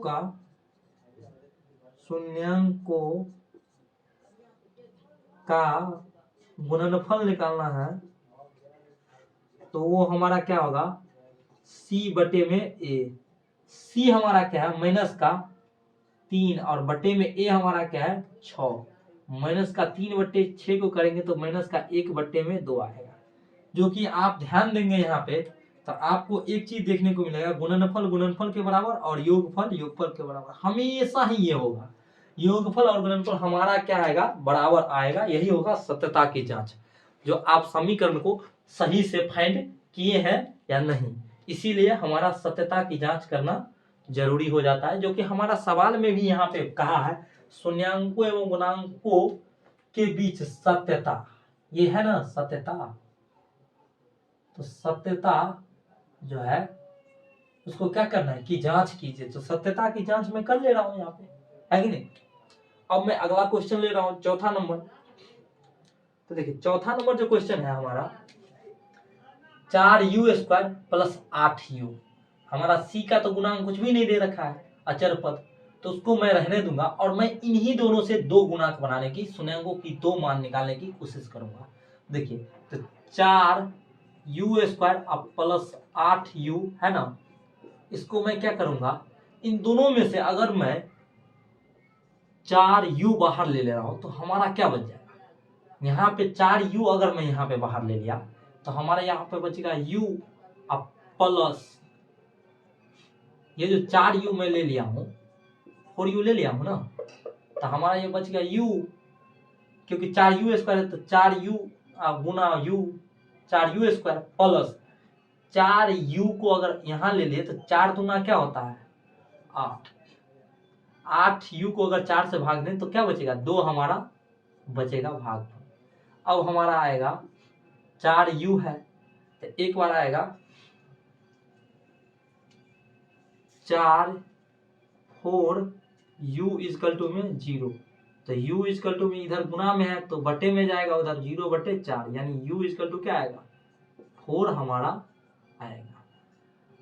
का गुणनफल निकालना है। तो वो हमारा क्या होगा c बटे में a। c हमारा क्या है माइनस का 3, और बटे में a हमारा क्या है 6। माइनस का 3/6 को करेंगे तो माइनस का 1/2 आएगा। जो कि आप ध्यान देंगे यहाँ पे तो आपको एक चीज देखने को मिलेगा, गुणनफल के बराबर और योगफल के बराबर हमेशा ही ये होगा। योगफल और गुणनफल हमारा क्या आएगा बराबर आएगा, यही होगा सत्यता की जांच, जो आप समीकरण को सही से फाइंड किए हैं या नहीं। इसीलिए हमारा सत्यता की जांच करना जरूरी हो जाता है, जो कि हमारा सवाल में भी यहाँ पे कहा है, शून्यांकों एवं गुणांकों के बीच सत्यता, ये है ना सत्यता। तो सत्यता जो है उसको क्या करना है कि जांच कीजिए। तो सत्यता की जांच मैं कर ले रहा हूं यहाँ पे, है कि नहीं। अब मैं अगला क्वेश्चन ले रहा हूं, चौथा नंबर। तो देखिए चौथा नंबर जो क्वेश्चन है हमारा, 4u² + 8u। हमारा c का तो गुणांक कुछ भी नहीं दे रखा है, अचर पद, तो उसको मैं रहने दूंगा और मैं इन्हीं दोनों से दो गुणांक बनाने की, शून्यांकों की दो मान निकालने की कोशिश करूंगा। देखिए तो 4u² + 8u है ना, इसको मैं क्या करूंगा, इन दोनों में से अगर मैं 4u बाहर ले रहा हूं तो हमारा क्या बच जाएगा, यहाँ पे 4u अगर मैं यहाँ पे बाहर ले लिया तो हमारा यहाँ पे बचेगा u प्लस, ये जो 4u मैं ले लिया हूँ 4u ले लिया हूँ ना, तो हमारा ये बच गया u, क्योंकि 4u² है तो 4u गुना u 4u² प्लस 4u को अगर यहाँ ले लिए तो 4 दूना क्या होता है 8, 8u को अगर 4 से भाग दें तो क्या बचेगा 2 हमारा बचेगा भागफल। अब हमारा आएगा 4u है तो एक बार आएगा 4 u में 0, तो u में इधर गुना में है तो बटे में जाएगा, उधर 0/4 यानी u क्या आएगा 4 हमारा आएगा।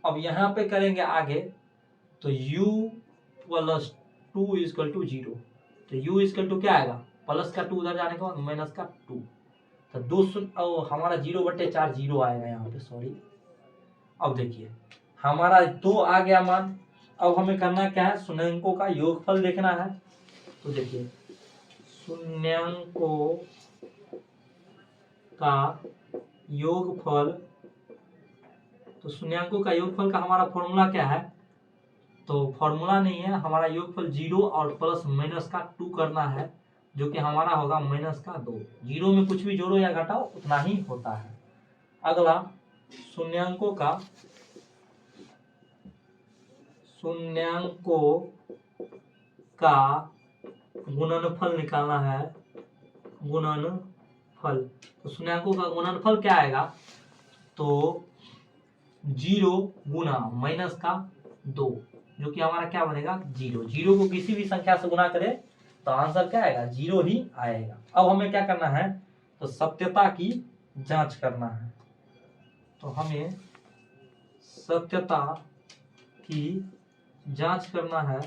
अब यहाँ पे करेंगे आगे तो u + 2 = 0, तो u क्या आएगा प्लस का 2 उधर जाने के बाद माइनस का 2, तो 2 हमारा 0/4 जीरो आएगा यहाँ पे, सॉरी। अब देखिए हमारा 2 आ गया मान। अब हमें करना क्या है, शून्यांकों का योगफल देखना है। तो देखिए शून्यांकों का योगफल, तो शून्यांकों का योगफल का हमारा फॉर्मूला क्या है, तो फॉर्मूला नहीं है, हमारा योगफल 0 और प्लस माइनस का 2 करना है, जो कि हमारा होगा माइनस का 2। 0 में कुछ भी जोड़ो या घटाओ उतना ही होता है। अगला शून्यांकों का गुणनफल निकालना है, गुणनफल। तो शून्यांकों का गुणनफल क्या आएगा, तो 0 गुना माइनस का 2, जो कि हमारा क्या बनेगा 0। 0 को किसी भी संख्या से गुना करें तो आंसर क्या आएगा 0 ही आएगा। अब हमें क्या करना है, तो सत्यता की जांच करना है। तो हमें सत्यता की जांच करना है।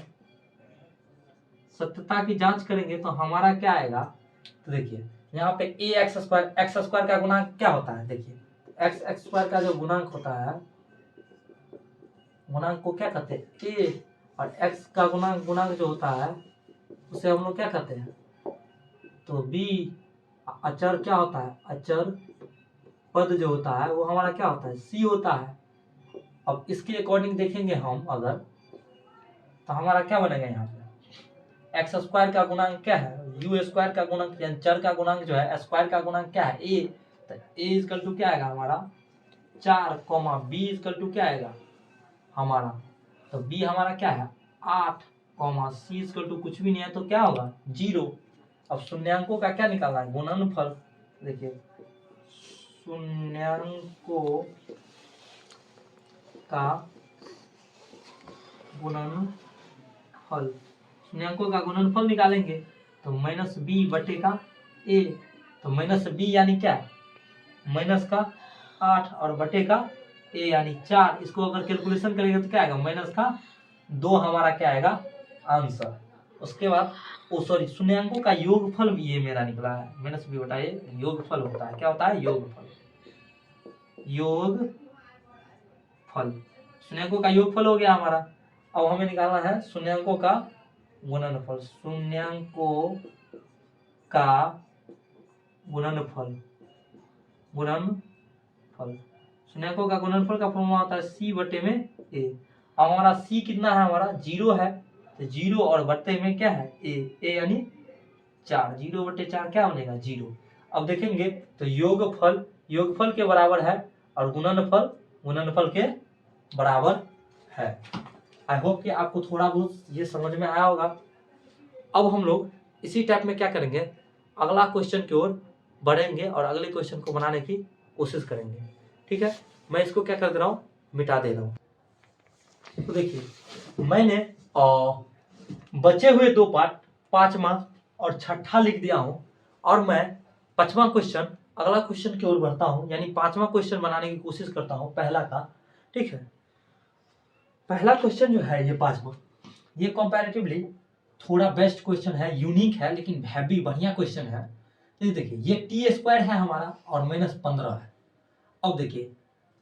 सत्यता की जांच करेंगे तो हमारा क्या आएगा, तो देखिए यहाँ पे एक्स स्क्वायर का गुणांक क्या होता है, देखिए एक्स स्क्वायर का जो गुणांक होता है, गुणांक को क्या कहते हैं ए, और एक्स का गुणांक जो होता है उसे हम लोग क्या कहते हैं, तो बी। अचर क्या होता है, अचर पद जो होता है वो हमारा क्या होता है सी होता है। अब इसके अकॉर्डिंग देखेंगे हम अगर, तो हमारा क्या बनेगा यहाँ पे एक्स स्क्वायर का गुणांक क्या है, यू स्क्वायर का गुणांक यानी चर का गुणांक जो है स्क्वायर का गुणांक क्या है ए, तो ए इक्वल टू क्या आएगा हमारा 4, बी इक्वल टू क्या आएगा हमारा, तो बी हमारा क्या है 8, सी इक्वल टू कुछ भी नहीं है तो क्या होगा 0। अब शून्यांकों का क्या निकालना है, गुणनफल। देखिए शून्यांकों का गुणनफल, शून्यांकों का गुणनफल निकालेंगे तो माइनस बी बटे का ए, तो माइनस बी यानी क्या है माइनस का 8 और बटे का ए यानी 4। इसको अगर कैलकुलेशन करेंगे तो क्या आएगा माइनस का 2 हमारा क्या आएगा आंसर। उसके बाद सॉरी शून्यांकों का योगफल भी ये मेरा निकला है, माइनस बी बटा ए योगफल होता है, क्या होता है योगफल। शून्यांकों का योगफल हो गया हमारा। अब हमें निकालना है शून्यांकों का गुणनफल। शून्यांकों का गुणनफल, शून्यांकों का गुणनफल का फॉर्मूला होता है सी बटे में ए। अब हमारा सी कितना है, हमारा 0 है, तो 0 और बटे में क्या है ए यानी 4, 0/4 क्या बनेगा 0। अब देखेंगे तो योगफल के बराबर है और गुणनफल के बराबर है। आई होप कि आपको थोड़ा बहुत ये समझ में आया होगा। अब हम लोग इसी टाइप में क्या करेंगे, अगला क्वेश्चन की ओर बढ़ेंगे और अगले क्वेश्चन को बनाने की कोशिश करेंगे। ठीक है, मैं इसको क्या कर दे रहा हूँ, मिटा दे रहा हूँ। तो देखिए मैंने बचे हुए 2 पार्ट 5वां और 6ठा लिख दिया हूँ, और मैं 5वां क्वेश्चन अगला क्वेश्चन की ओर बढ़ता हूँ, यानी 5वां क्वेश्चन बनाने की कोशिश करता हूँ पहला का। ठीक है, पहला क्वेश्चन जो है ये 5वां, ये कंपैरेटिवली थोड़ा बेस्ट क्वेश्चन है, यूनिक है, लेकिन हैवी बढ़िया क्वेश्चन है। तो देखिए ये टी स्क्वायर है हमारा और -15 है। अब देखिए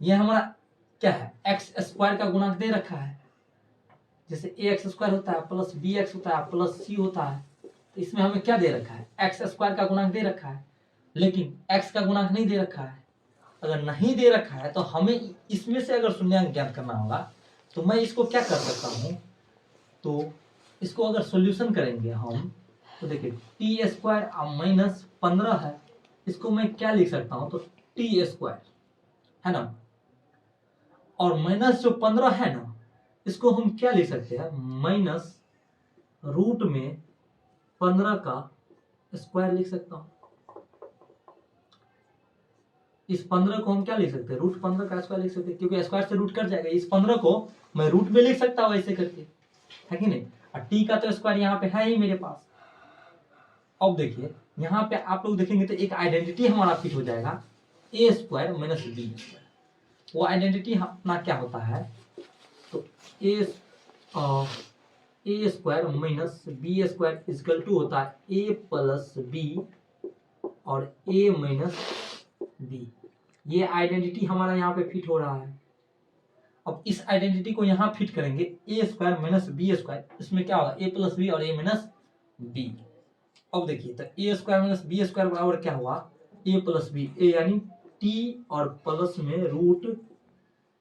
ये हमारा क्या है एक्स स्क्वायर का गुणांक दे रखा है, जैसे ए एक्स स्क्वायर होता है प्लस बी एक्स होता है प्लस सी होता है, तो इसमें हमें क्या दे रखा है एक्स स्क्वायर का गुणांक दे रखा है, लेकिन एक्स का गुणांक नहीं दे रखा है। अगर नहीं दे रखा है तो हमें इसमें से अगर शून्यांक ज्ञात करना होगा, तो मैं इसको क्या कर सकता हूँ, तो इसको अगर सॉल्यूशन करेंगे हम, तो देखिए टी स्क्वायर -15 है, इसको मैं क्या लिख सकता हूँ, तो टी स्क्वायर है ना, और माइनस जो 15 है ना, इसको हम क्या लिख सकते हैं -√15 का स्क्वायर लिख सकता हूँ। इस 15 को हम क्या लिख सकते हैं, √15 का स्क्वायर लिख सकते हैं, क्योंकि स्क्वायर से रूट कट जाएगा। इस 15 को मैं रूट में लिख सकता हूँ ऐसे करके, है कि नहीं। और टी का तो स्क्वायर यहाँ पे है ही मेरे पास। अब देखिए यहाँ पे आप लोग देखेंगे तो एक आइडेंटिटी हमारा फिट हो जाएगा, A square minus B square. वो आइडेंटिटी अपना क्या होता है, तो A square minus B square equal to होता है ए प्लस बी और ए माइनस बी। ये आइडेंटिटी हमारा यहाँ पे फिट हो रहा है। अब इस आइडेंटिटी को यहाँ फिट करेंगे, ए स्क्वायर माइनस बी स्क्वायर, इसमें क्या होगा ए प्लस बी और ए माइनस बी। अब देखिए तो A square minus B square बराबर क्या हुआ ए प्लस बी, ए यानी टी और प्लस में रूट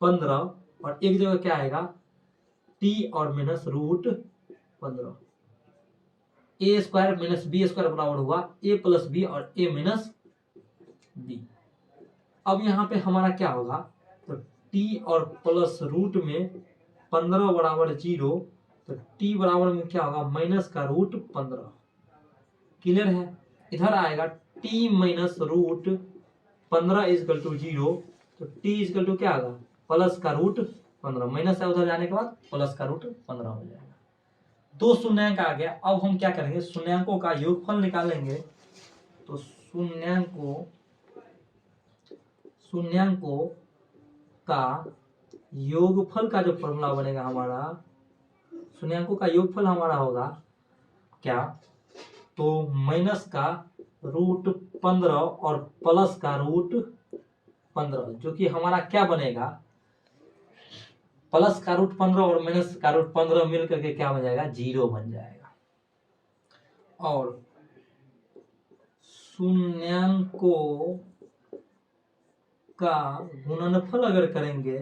15 और एक जगह क्या आएगा टी और माइनस रूट 15। ए स्क्वायर माइनस बी स्क्वायर बराबर हुआ ए प्लस बी और ए माइनस बी। अब यहाँ पे हमारा क्या होगा तो टी और प्लस रूट में 15 बराबर 0, तो टी बराबर में क्या होगा माइनस का रूट 15। क्लियर है। इधर आएगा t minus root 15 is equal to 0, तो टी इजकल टू क्या आएगा प्लस का रूट 15, माइनस है उधर जाने के बाद प्लस का रूट 15 हो जाएगा। दो शून्यांक आ गया। अब हम क्या करेंगे शून्यांकों का योगफल निकालेंगे। तो शून्यांकों का योगफल का जो फॉर्मूला बनेगा हमारा, शून्यांकों का योगफल हमारा होगा क्या तो माइनस का रूट 15 और प्लस का रूट 15, जो कि हमारा क्या बनेगा प्लस का रूट 15 और माइनस का रूट 15 मिल करके क्या बन जाएगा 0 बन जाएगा। और शून्यांकों का गुणनफल अगर करेंगे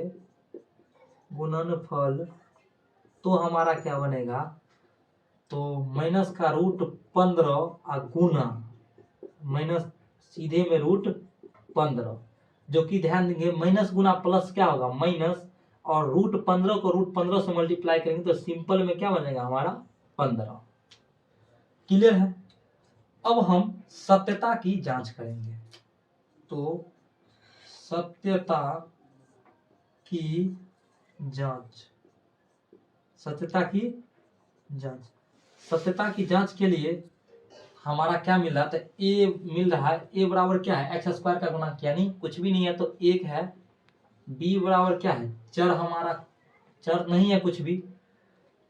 गुणनफल तो हमारा क्या बनेगा तो माइनस का रूट 15 और गुना माइनस सीधे में रूट 15, जो कि ध्यान देंगे माइनस गुना प्लस क्या होगा माइनस, और रूट 15 को रूट 15 से मल्टीप्लाई करेंगे तो सिंपल में क्या बनेगा हमारा 15। क्लियर है। अब हम सत्यता की जांच करेंगे। तो सत्यता की जांच, सत्यता की जांच, सत्यता की जांच के लिए हमारा क्या मिल रहा है तो ए मिल रहा है, ए बराबर क्या है एक्स स्क्वायर का गुणा यानी कुछ भी नहीं है तो 1 है। बी बराबर क्या है चर, हमारा चर नहीं है कुछ भी,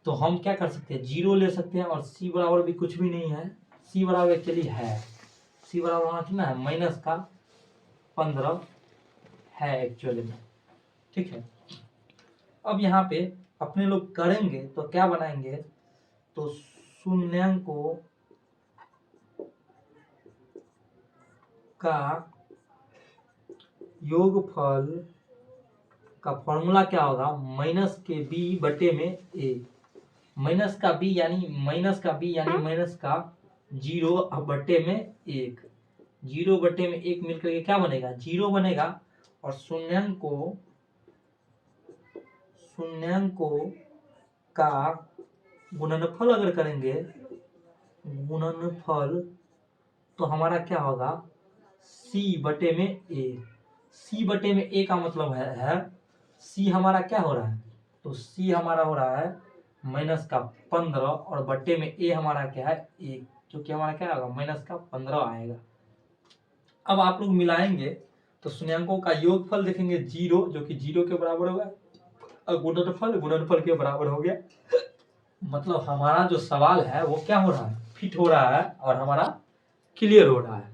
तो हम क्या कर सकते हैं 0 ले सकते हैं। और सी बराबर भी कुछ भी नहीं है, सी बराबर एक्चुअली है, सी बराबर होना कितना है माइनस का 15 है एक्चुअली में। ठीक है। अब यहाँ पे अपने लोग करेंगे तो क्या बनाएंगे तो शून्यांकों का योगफल का फॉर्मूला क्या होगा माइनस के बी बटे में ए, माइनस का बी यानी माइनस का 0 बटे में 1, 0 बटे में 1 मिलकर के क्या बनेगा 0 बनेगा। और शून्यांकों का गुणनफल अगर करेंगे गुणनफल तो हमारा क्या होगा सी बटे में ए, सी बटे में ए का मतलब है सी हमारा क्या हो रहा है तो सी हमारा हो रहा है माइनस का 15 और बटे में ए हमारा क्या है 1, जो कि हमारा क्या होगा माइनस का 15 आएगा। अब आप लोग मिलाएंगे तो शून्यांकों का योगफल देखेंगे 0, जो कि 0 के बराबर होगा, और गुणनफल के बराबर हो गया। मतलब हमारा जो सवाल है वो क्या हो रहा है फिट हो रहा है और हमारा क्लियर हो रहा है।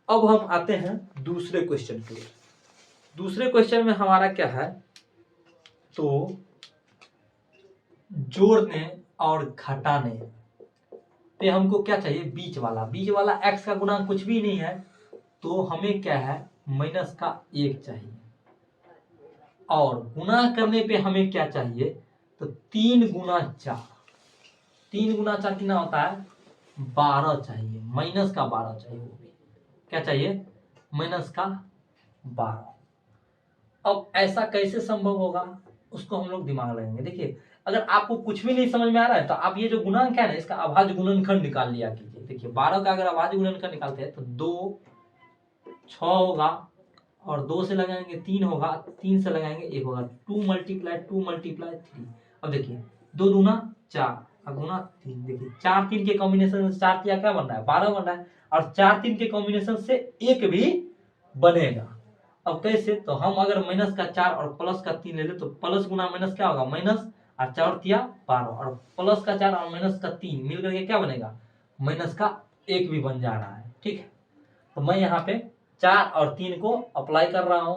अब हम आते हैं दूसरे क्वेश्चन के लिए। दूसरे क्वेश्चन में हमारा क्या है तो जोड़ने और घटाने पे हमको क्या चाहिए बीच वाला x का गुणांक कुछ भी नहीं है, तो हमें क्या है माइनस का 1 चाहिए। और गुणा करने पे हमें क्या चाहिए तो 3 गुना 4, 3 गुना 4 कितना होता है 12 चाहिए, माइनस का 12 चाहिए, वो भी क्या चाहिए माइनस का 12। अब ऐसा कैसे संभव होगा उसको हम लोग दिमाग लगाएंगे। देखिए अगर आपको कुछ भी नहीं समझ में आ रहा है तो आप ये जो गुणांक है ना इसका अभाज्य गुणनखंड निकाल लिया कीजिए। देखिए 12 का अगर अभाज्य गुणनखंड निकालते हैं तो 2 6 होगा, और 2 से लगाएंगे 3 होगा, 3 से लगाएंगे 1 होगा, 2 मल्टीप्लाई 3। अब देखिए 2 दूना 4 और गुना 3, देखिए 4 3 के कॉम्बिनेशन से 4 क्या बन रहा है 12 बन रहा है, और 4 3 के कॉम्बिनेशन से 1 भी बनेगा। अब कैसे तो हम अगर माइनस का 4 और प्लस का 3 ले ले तो प्लस गुना माइनस क्या होगा माइनस, और 4 तिया 12, और प्लस का 4 और माइनस का 3 मिलकर के क्या बनेगा माइनस का 1 भी बन जा रहा है। ठीक है। तो मैं यहाँ पे 4 और 3 को अप्लाई कर रहा हूं।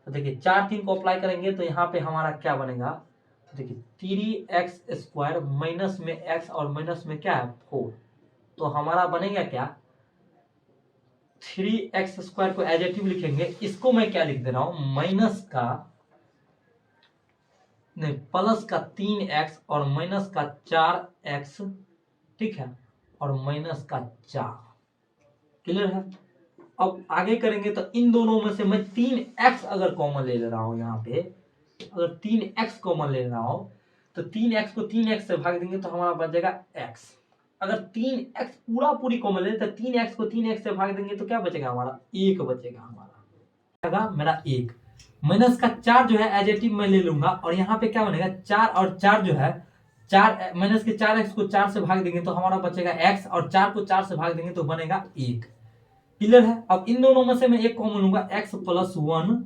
तो देखिए 4 3 को अप्लाई करेंगे तो यहाँ पे हमारा क्या बनेगा, देखिए 3x² माइनस में x और माइनस में क्या है 4, तो हमारा बनेगा क्या 3x² को एडजेटिव लिखेंगे, इसको मैं क्या लिख दे रहा हूं माइनस का नहीं प्लस का 3x और माइनस का 4x, ठीक है, और माइनस का 4। क्लियर है। अब आगे करेंगे तो इन दोनों में से मैं 3x अगर कॉमन ले रहा हूं, यहाँ पे अगर 3x कॉमन ले रहा हूं तो 3x को 3x से भाग देंगे तो हमारा बच जाएगा x। अगर 3x पूरा पूरी कॉमन ले तो 3x को 3x से भाग देंगे तो क्या बचेगा हमारा 1 बचेगा, हमारा मेरा 1। माइनस का 4 जो है एडजेटिव मैं ले लूंगा और यहाँ पे क्या बनेगा 4 और 4 जो है 4 माइनस के 4x को 4 से भाग देंगे तो हमारा बचेगा x और 4 को 4 से भाग देंगे तो बनेगा 1। क्लियर है। अब इन दोनों में से मैं एक कॉमन लूंगा x + 1,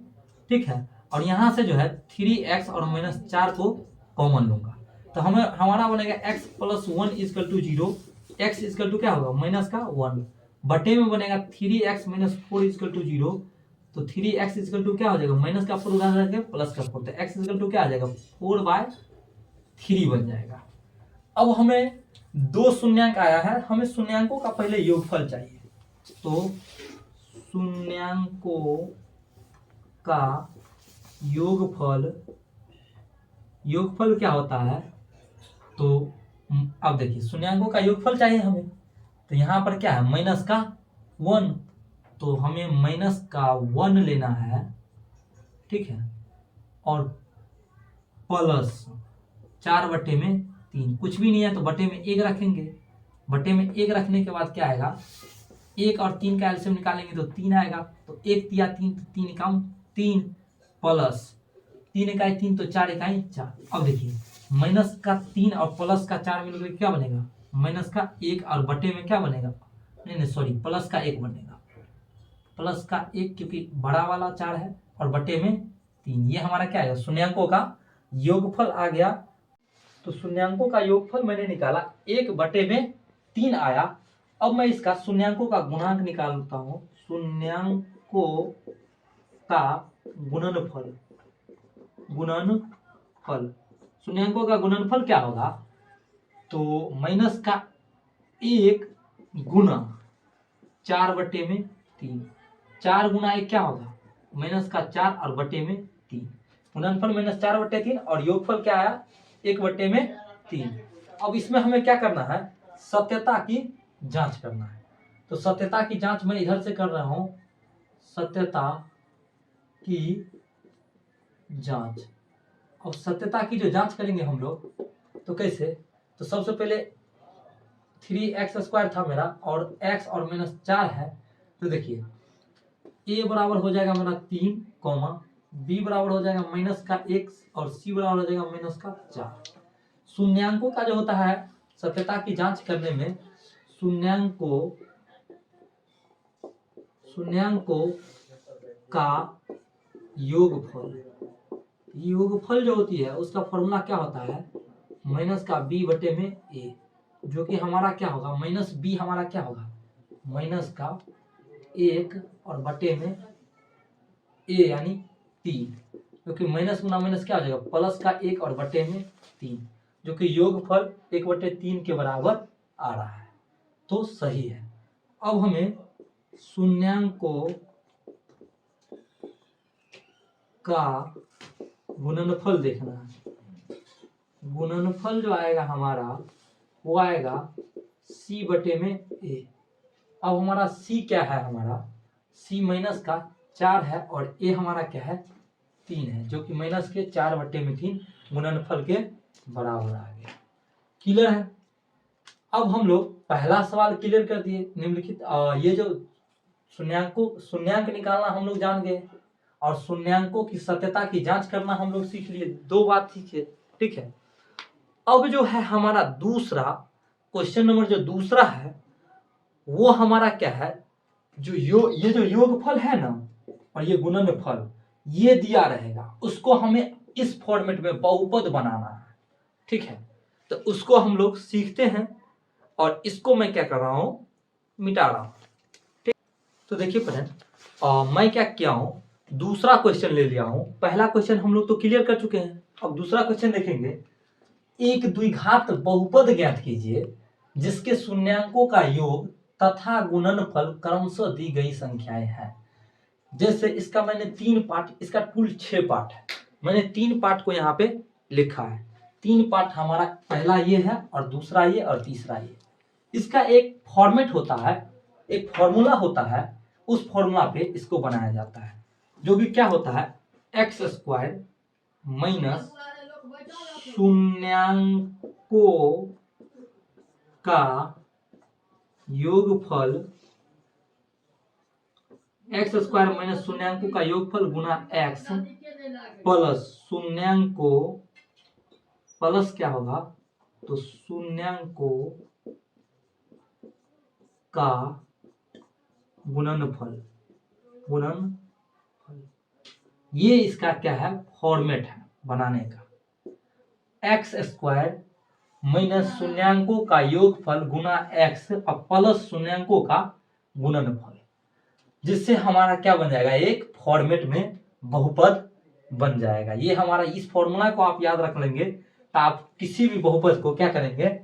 ठीक है, और यहाँ से जो है 3x और माइनस 4 को कॉमन लूंगा तो हमें हमारा बनेगा x + 1 = 0, x = क्या होगा माइनस का 1 बटे में बनेगा 3x - 4 = 0, तो 3x = क्या हो जाएगा माइनस का 4 उधर रखेंगे प्लस का 4, तो x = क्या आ जाएगा 4/3 बन जाएगा। अब हमें दो शून्यांक आया है, हमें शून्यांकों का पहले योगफल चाहिए, तो शून्यांकों का योगफल क्या होता है, तो अब देखिए शून्यांकों का योगफल चाहिए हमें, तो यहाँ पर क्या है माइनस का 1, तो हमें माइनस का 1 लेना है, ठीक है, और प्लस 4/3, कुछ भी नहीं है तो बटे में 1 रखेंगे, बटे में 1 रखने के बाद क्या आएगा 1 और 3 का एलसीएम निकालेंगे तो 3 आएगा, तो 1 तिया 3 तो 3 इकाई 3 प्लस 3 इकाई 3 तो 4 इकाई 4। अब देखिए माइनस का 3 और प्लस का 4 मिलकर क्या बनेगा माइनस का 1 और बटे में क्या बनेगा नहीं सॉरी प्लस का 1 बनेगा, प्लस का 1 क्योंकि बड़ा वाला 4 है और बटे में 3, ये हमारा क्या है शून्यांकों का योगफल आ गया। तो शून्यांकों का योगफल मैंने निकाला 1/3 आया। अब मैं इसका शून्यांकों का गुणांक निकालता हूं, शून्यांकों का गुणनफल शून्यांकों का गुणनफल क्या होगा, तो माइनस का 1 गुना 4/3, 4 गुना 1 क्या होगा माइनस का 4 और बटे में 3, गुणनफल -4/3 और योगफल क्या आया 1/3। अब इसमें हमें क्या करना है सत्यता की जांच करना है, तो सत्यता की जांच मैं इधर से कर रहा हूं, सत्यता की जांच। और सत्यता की जो जांच करेंगे हम लोग तो कैसे, तो सबसे पहले 3x² था मेरा और x और -4 है, तो देखिए a बराबर हो जाएगा मेरा 3, b बराबर हो जाएगा -1 और c बराबर हो जाएगा -4। शून्यांकों का जो होता है सत्यता की जांच करने में शून्यांकों का योगफल जो होती है उसका फॉर्मूला क्या होता है माइनस का b/a, जो कि हमारा क्या होगा माइनस b हमारा क्या होगा माइनस का 1 और बटे में a यानी 3, क्योंकि माइनस गुना माइनस क्या हो जाएगा प्लस का 1 और बटे में 3, जो कि योगफल 1/3 के बराबर आ रहा है, तो सही है। अब हमें शून्यांकों का गुणनफल देखना है, गुणनफल जो आएगा हमारा वो आएगा c/a। अब हमारा c क्या है, हमारा c माइनस का 4 है और a हमारा क्या है 3 है, जो कि माइनस के 4/3 गुणनफल के बराबर आ गया। क्लियर है। अब हम लोग पहला सवाल क्लियर कर दिए निम्नलिखित, ये जो शून्यांक निकालना हम लोग जान गए और शून्यांकों की सत्यता की जांच करना हम लोग सीख लिए, 2 बात सीखे, ठीक है। अब जो है हमारा दूसरा क्वेश्चन नंबर जो दूसरा है वो हमारा क्या है, जो ये जो योगफल है ना और ये गुणनफल ये दिया रहेगा, उसको हमें इस फॉर्मेट में बहुपद बनाना है, ठीक है। तो उसको हम लोग सीखते हैं और इसको मैं क्या कर रहा हूं मिटा रहा हूं, ठीक। तो देखिए फ्रेंड, मैं क्या किया हूँ, दूसरा क्वेश्चन ले लिया हूँ। पहला क्वेश्चन हम लोग तो क्लियर कर चुके हैं। अब दूसरा क्वेश्चन देखेंगे। एक द्विघात बहुपद ज्ञात कीजिए जिसके शून्यांकों का योग तथा गुणनफल क्रमशः दी गई संख्याएं हैं। जैसे इसका मैंने 3 पार्ट, इसका कुल 6 पार्ट है। मैंने 3 पार्ट को यहाँ पे लिखा है। 3 पार्ट हमारा, पहला ये है और दूसरा ये और तीसरा ये। इसका एक फॉर्मेट होता है, एक फॉर्मूला होता है, उस फॉर्मूला पे इसको बनाया जाता है, जो कि क्या होता है, एक्स स्क्वायर माइनस शून्यांकों का योगफल, एक्स स्क्वायर माइनस शून्यांकों का योगफल गुना एक्स प्लस शून्यांकों प्लस क्या होगा, तो शून्यांकों का गुणनफल। ये इसका क्या है, फॉर्मेट है बनाने का। एक्स स्क्वायर माइनस शून्यांकों का योगफल गुना एक्स और प्लस शून्यांकों का गुणनफल, जिससे हमारा क्या बन जाएगा, एक फॉर्मेट में बहुपद बन जाएगा। ये हमारा, इस फॉर्मूला को आप याद रख लेंगे तो आप किसी भी बहुपद को क्या करेंगे,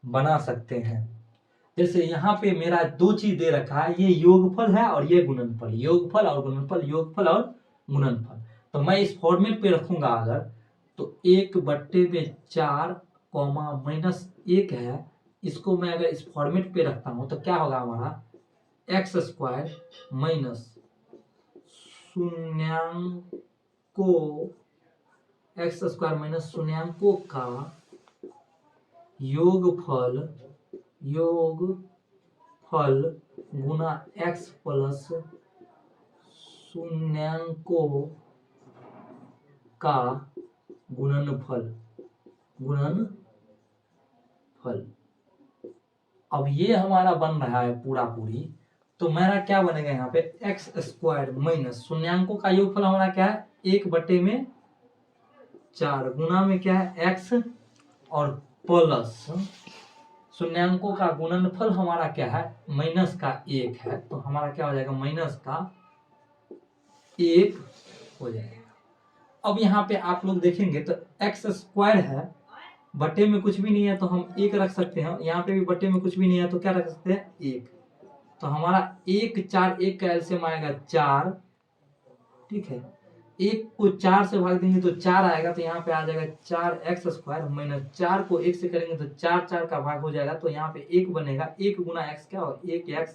बना सकते हैं। जैसे यहाँ पे मेरा 2 चीज दे रखा है, ये योगफल है और ये गुणनफल, योगफल और गुणनफल, योगफल और गुणनफल। तो मैं इस फॉर्मेट पे रखूंगा अगर, तो 1/4 माइनस 1 है, इसको मैं अगर इस फॉर्मेट पे रखता हूं तो क्या होगा हमारा, एक्स स्क्वायर माइनस शून्यांकों, एक्स स्क्वायर माइनस शून्यांकों का योगफल गुना एक्स प्लस शून्यांकों का गुणनफल। अब ये हमारा बन रहा है पूरा पूरी, तो मेरा क्या बनेगा यहाँ पे, एक्स स्क्वायर माइनस शून्यांकों का योगफल हमारा क्या है, 1/4 गुना में क्या है एक्स और प्लस शून्यांकों का गुणनफल हमारा क्या है, माइनस का 1 है, तो हमारा क्या हो जाएगा, माइनस का 1 हो जाएगा। अब यहाँ पे आप लोग देखेंगे तो एक्स स्क्वायर है, बटे में कुछ भी नहीं है तो हम 1 रख सकते हैं, यहाँ पे भी बटे में कुछ भी नहीं है तो क्या रख सकते हैं, 1। तो हमारा 1 4 1 का एलसीएम आएगा 4, ठीक है। 1 को 4 से भाग देंगे तो 4 आएगा, तो यहाँ पे आ जाएगा 4x स्क्वायर माइनस 4 को 1 से करेंगे तो 4 4 का भाग हो जाएगा, तो यहाँ पे 1 बनेगा, 1 गुना x क्या होगा, 1x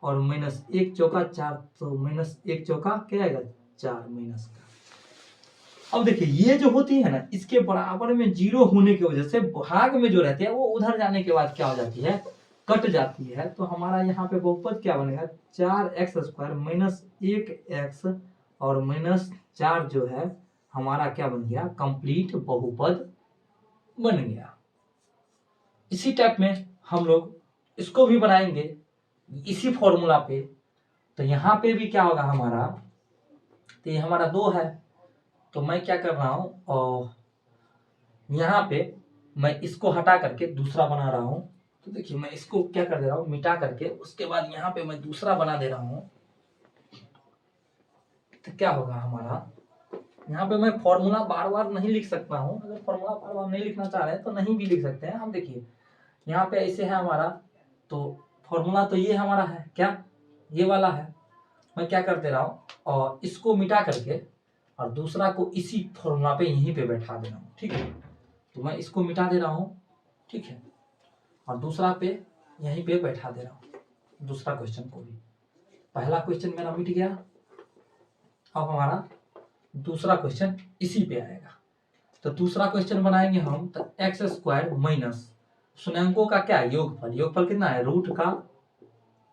और माइनस 1 चौका 4, तो माइनस 1 चौका क्या आएगा, 4 माइनस का। अब देखिए ये जो होती है ना, इसके बराबर में 0 होने की वजह से भाग में जो रहती है वो उधर जाने के बाद क्या हो जाती है, कट जाती है। तो हमारा यहाँ पे बहुपद क्या बनेगा, 4x स्क्वायर माइनस 1x और माइनस 4 जो है हमारा क्या बन गया, कंप्लीट बहुपद बन गया। इसी टाइप में हम लोग इसको भी बनाएंगे इसी फॉर्मूला पे। तो यहाँ पे भी क्या होगा हमारा, तो ये हमारा 2 है, तो मैं क्या कर रहा हूँ, और यहाँ पे मैं इसको हटा करके दूसरा बना रहा हूँ। तो देखिए मैं इसको क्या कर दे रहा हूँ, मिटा करके, उसके बाद यहाँ पे मैं दूसरा बना दे रहा हूँ। तो क्या होगा हमारा, यहाँ पे मैं फॉर्मूला बार बार नहीं लिख सकता हूँ, अगर फॉर्मूला बार बार नहीं लिखना चाह रहे हैं तो नहीं भी लिख सकते हैं। हम देखिए यहाँ पे ऐसे है हमारा, तो फॉर्मूला तो ये हमारा है, क्या ये वाला है। मैं क्या कर दे रहा हूँ, और इसको मिटा करके और दूसरा को इसी फॉर्मूला पे यहीं पे बैठा दे रहा हूँ, ठीक है। तो मैं इसको मिटा दे रहा हूँ, ठीक है, और दूसरा पे यहीं पे बैठा दे रहा हूँ, दूसरा क्वेश्चन को भी। पहला क्वेश्चन मेरा मिट गया, अब हमारा दूसरा क्वेश्चन इसी पे आएगा। तो दूसरा क्वेश्चन बनाएंगे हम, तो एक्स स्क्वायर माइनस शून्यांकों का क्या योगफल, योगफल कितना है, रूट का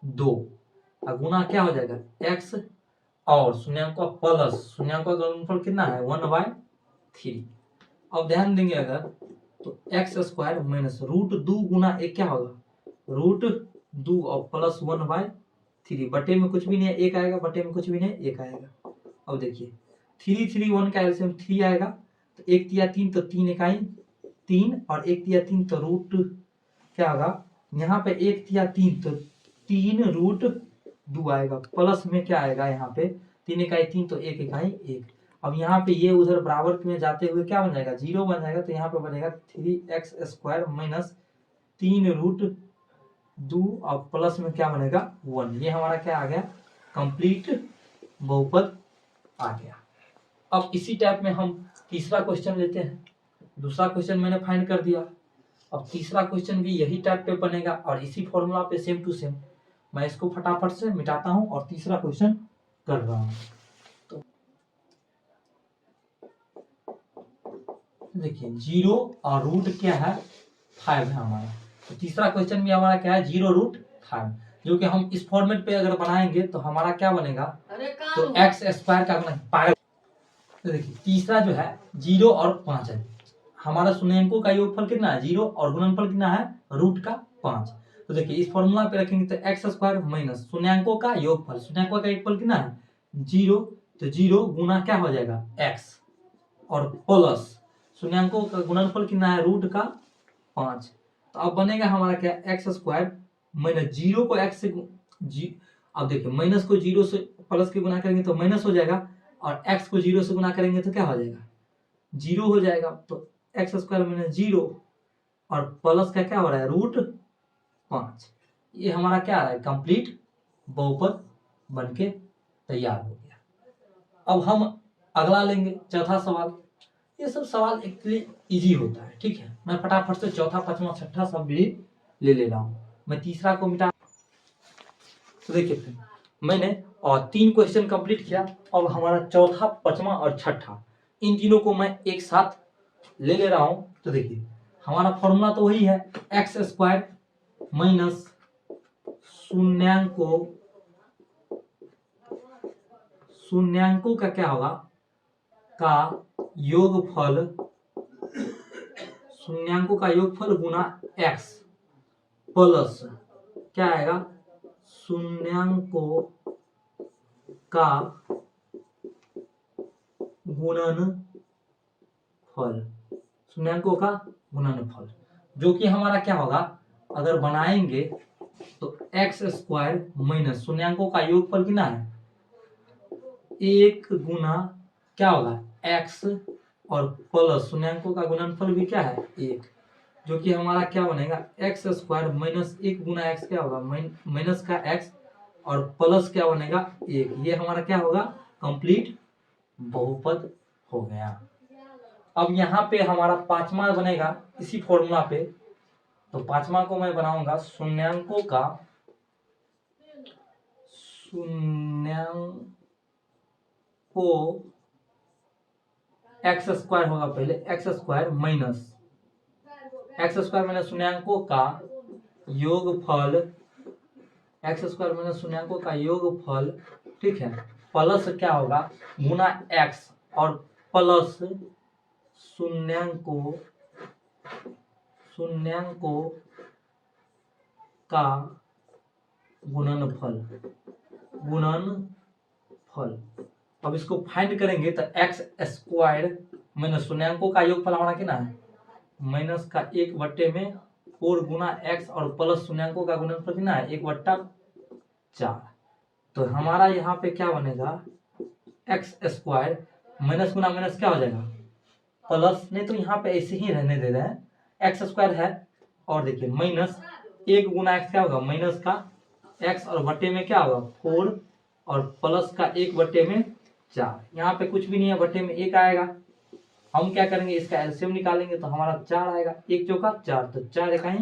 2 और गुना क्या हो जाएगा, एक्स और शून्यांकों प्लस शून्यांकों का गुणनफल कितना है, 1/3। अब ध्यान देंगे अगर, तो एक्स स्क्वायर माइनस रूट 2 गुना 1 क्या होगा, रूट 2 और प्लस 1/3, बटे में कुछ भी नहीं है 1 आएगा, बटे में कुछ भी नहीं 1 आएगा। अब देखिए 3 3 1 का एलसीएम 3 आएगा, तो 1 तिया 3, तो 3 इकाई 3 और 1 तिया 3, तो रूट क्या होगा, यहाँ पे 1 तिया 3 तो 3 रूट 2 आएगा, प्लस में क्या आएगा यहाँ पे 3 इकाई 3 तो 1 इकाई 1। अब यहाँ पे ये उधर बराबर में जाते हुए क्या बन जाएगा 0 बन जाएगा, तो यहाँ पे बनेगा 3x² माइनस 3√2 और प्लस में क्या बनेगा 1। ये हमारा क्या आ गया कंप्लीट बहुपद आ गया। अब इसी टाइप में हम तीसरा क्वेश्चन लेते हैं। दूसरा क्वेश्चन मैंने फाइंड कर दिया, अब तीसरा क्वेश्चन भी यही टाइप पे बनेगा और इसी फॉर्मूला पे सेम टू सेम। मैं इसको फटाफट से मिटाता हूं और तीसरा क्वेश्चन कर रहा हूं। तो देखिए 0 और रूट क्या है 5 है हमारा। तो तीसरा क्वेश्चन भी हमारा क्या है 0√5, जो कि हम इस फॉर्मेट पे अगर बनाएंगे तो हमारा क्या बनेगा, तो x² का गुना। तो देखिए तीसरा जो है 0 और 5 है, हमारा शून्यांकों का योगफल कितना है 0 और गुणनफल कितना है रूट का 5। तो देखिए इस फॉर्मूला पे रखेंगे तो x² माइनस शून्यांकों का योगफल, शून्यांकों का योगफल कितना है 0, तो 0 गुना क्या हो जाएगा x और प्लस शून्यांकों का गुणनफल कितना है रूट का 5। तो अब बनेगा हमारा क्या x² माइनस 0 को x से अब देखिए माइनस को 0 से प्लस के गुना करेंगे तो माइनस हो जाएगा और x को 0 से गुना करेंगे तो क्या हो जाएगा 0 हो जाएगा। तो x² माइनस 0 और प्लस का क्या हो रहा है √5। ये हमारा क्या आ रहा है कंप्लीट बहुपद बनके तैयार हो गया। अब हम अगला लेंगे चौथा सवाल। ये सब सवाल एक्चुअली इजी होता है, ठीक है। मैं फटाफट से चौथा पांचवा छठा सब भी ले रहा हूं। मैं तीसरा को मिटा, तो देखिए मैंने और 3 क्वेश्चन कंप्लीट किया। अब हमारा चौथा पांचवा और छठा इन तीनों को मैं एक साथ ले रहा हूं। तो देखिए हमारा फॉर्मूला तो वही है x² माइनस शून्यांकों का क्या होगा का योगफल, शून्यांकों का योगफल गुना x प्लस क्या आएगा शून्यांकों का गुणनफल, शून्यांकों का गुणनफल, जो कि हमारा क्या होगा अगर बनाएंगे तो x² माइनस शून्यांकों का योगफल कितना है 1 गुना क्या होगा x और प्लस शून्यांकों का गुणनफल भी क्या है 1, जो कि हमारा क्या बनेगा x² माइनस 1 गुना x क्या होगा माइनस का x और प्लस क्या बनेगा 1। ये हमारा क्या होगा कंप्लीट बहुपद हो गया। अब यहाँ पे हमारा पांचवा बनेगा इसी फॉर्मूला पे। तो पांचवा को मैं बनाऊंगा शून्यांकों x² होगा पहले x² माइनस शून्यांकों का योगफल, x² माइनस शून्यांकों का योगफल, ठीक है, प्लस क्या होगा गुना x और प्लस शून्यांकों का गुणनफल। अब इसको फाइंड करेंगे तो x² माइनस शून्यांकों का योगफल हमारा कितना है माइनस का 1/में 4 गुना x और प्लस शून्यांकों का गुणनफल कितना है 1/4। तो हमारा यहाँ पे क्या बनेगा x² माइनस गुना माइनस क्या हो जाएगा प्लस, नहीं तो यहाँ पे ऐसे ही रहने दे रहे हैं x² है और देखिए माइनस 1 गुना x क्या होगा माइनस का x और बट्टे में क्या होगा 4 और प्लस का 1/4। यहाँ पे कुछ भी नहीं है, बट्टे में 1 आएगा। हम क्या करेंगे इसका एलसीएम निकालेंगे तो हमारा 4 आएगा, 1 चौका 4 तो 4 इकाई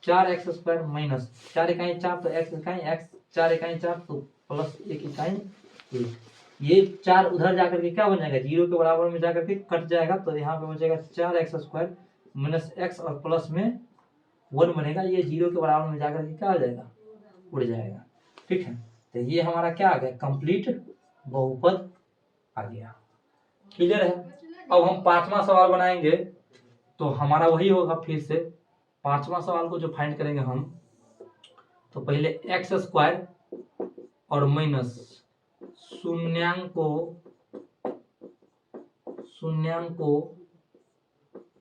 4x² माइनस 4 इकाई 4 तो x इकाई x 4 इकाई 4 तो प्लस 1 इकाई 1। ये 4 उधर जाकर के क्या बन जाएगा 0 के बराबर में जाकर के कट जाएगा, तो यहाँ पे बचेगा 4x² माइनस x और प्लस में 1 बनेगा। ये 0 के बराबर में जाकर के क्या हो जाएगा उड़ जाएगा, ठीक है। तो ये हमारा क्या आ गया कंप्लीट बहुपद आ गया। क्लियर है। अब हम पांचवा सवाल बनाएंगे तो हमारा वही होगा। फिर से पांचवा सवाल को जो फाइंड करेंगे हम, तो पहले x² और माइनस शून्यांकों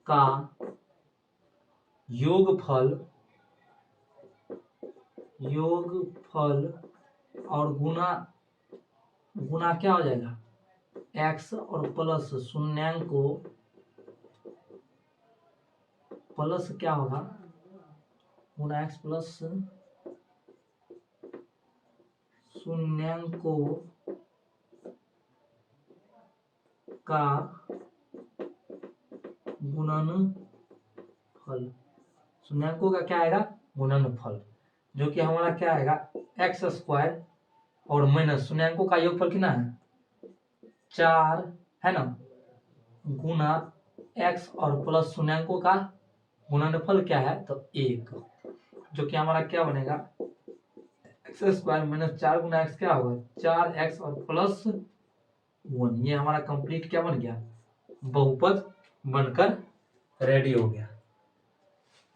का योगफल और गुना गुना क्या हो जाएगा, x और प्लस शून्यांक को प्लस क्या होगा, गुना x प्लस शून्यांकों का गुणनफल। शून्यांकों का क्या आएगा, गुणनफल, जो कि हमारा क्या आएगा एक्स स्क्वायर और माइनस शून्यांकों का योगफल कितना है 4 है ना, गुना एक्स और प्लस शून्यांकों का गुणनफल क्या है तो 1, जो कि हमारा क्या बनेगा एक्स स्क्वायर माइनस 4 गुना एक्स क्या होगा 4x और प्लस 1। ये हमारा कंप्लीट क्या बन गया, बहुपद बनकर रेडी हो गया।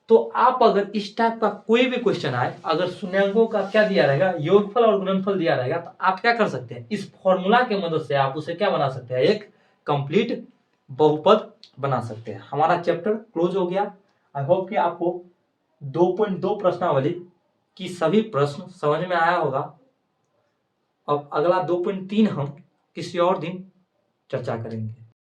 तो आप अगर इस टाइप का कोई भी क्वेश्चन आए, अगर शून्यांकों का क्या दिया रहेगा योगफल और गुणनफल दिया रहेगा, तो आप क्या कर सकते हैं, इस फॉर्मूला के मदद से आप उसे क्या बना सकते हैं, एक कंप्लीट बहुपद बना सकते हैं। हमारा चैप्टर क्लोज हो गया। आई होप कि आपको 2.2 प्रश्नावली की सभी प्रश्न समझ में आया होगा। अब अगला 2.3 हम किसी और दिन चर्चा करेंगे।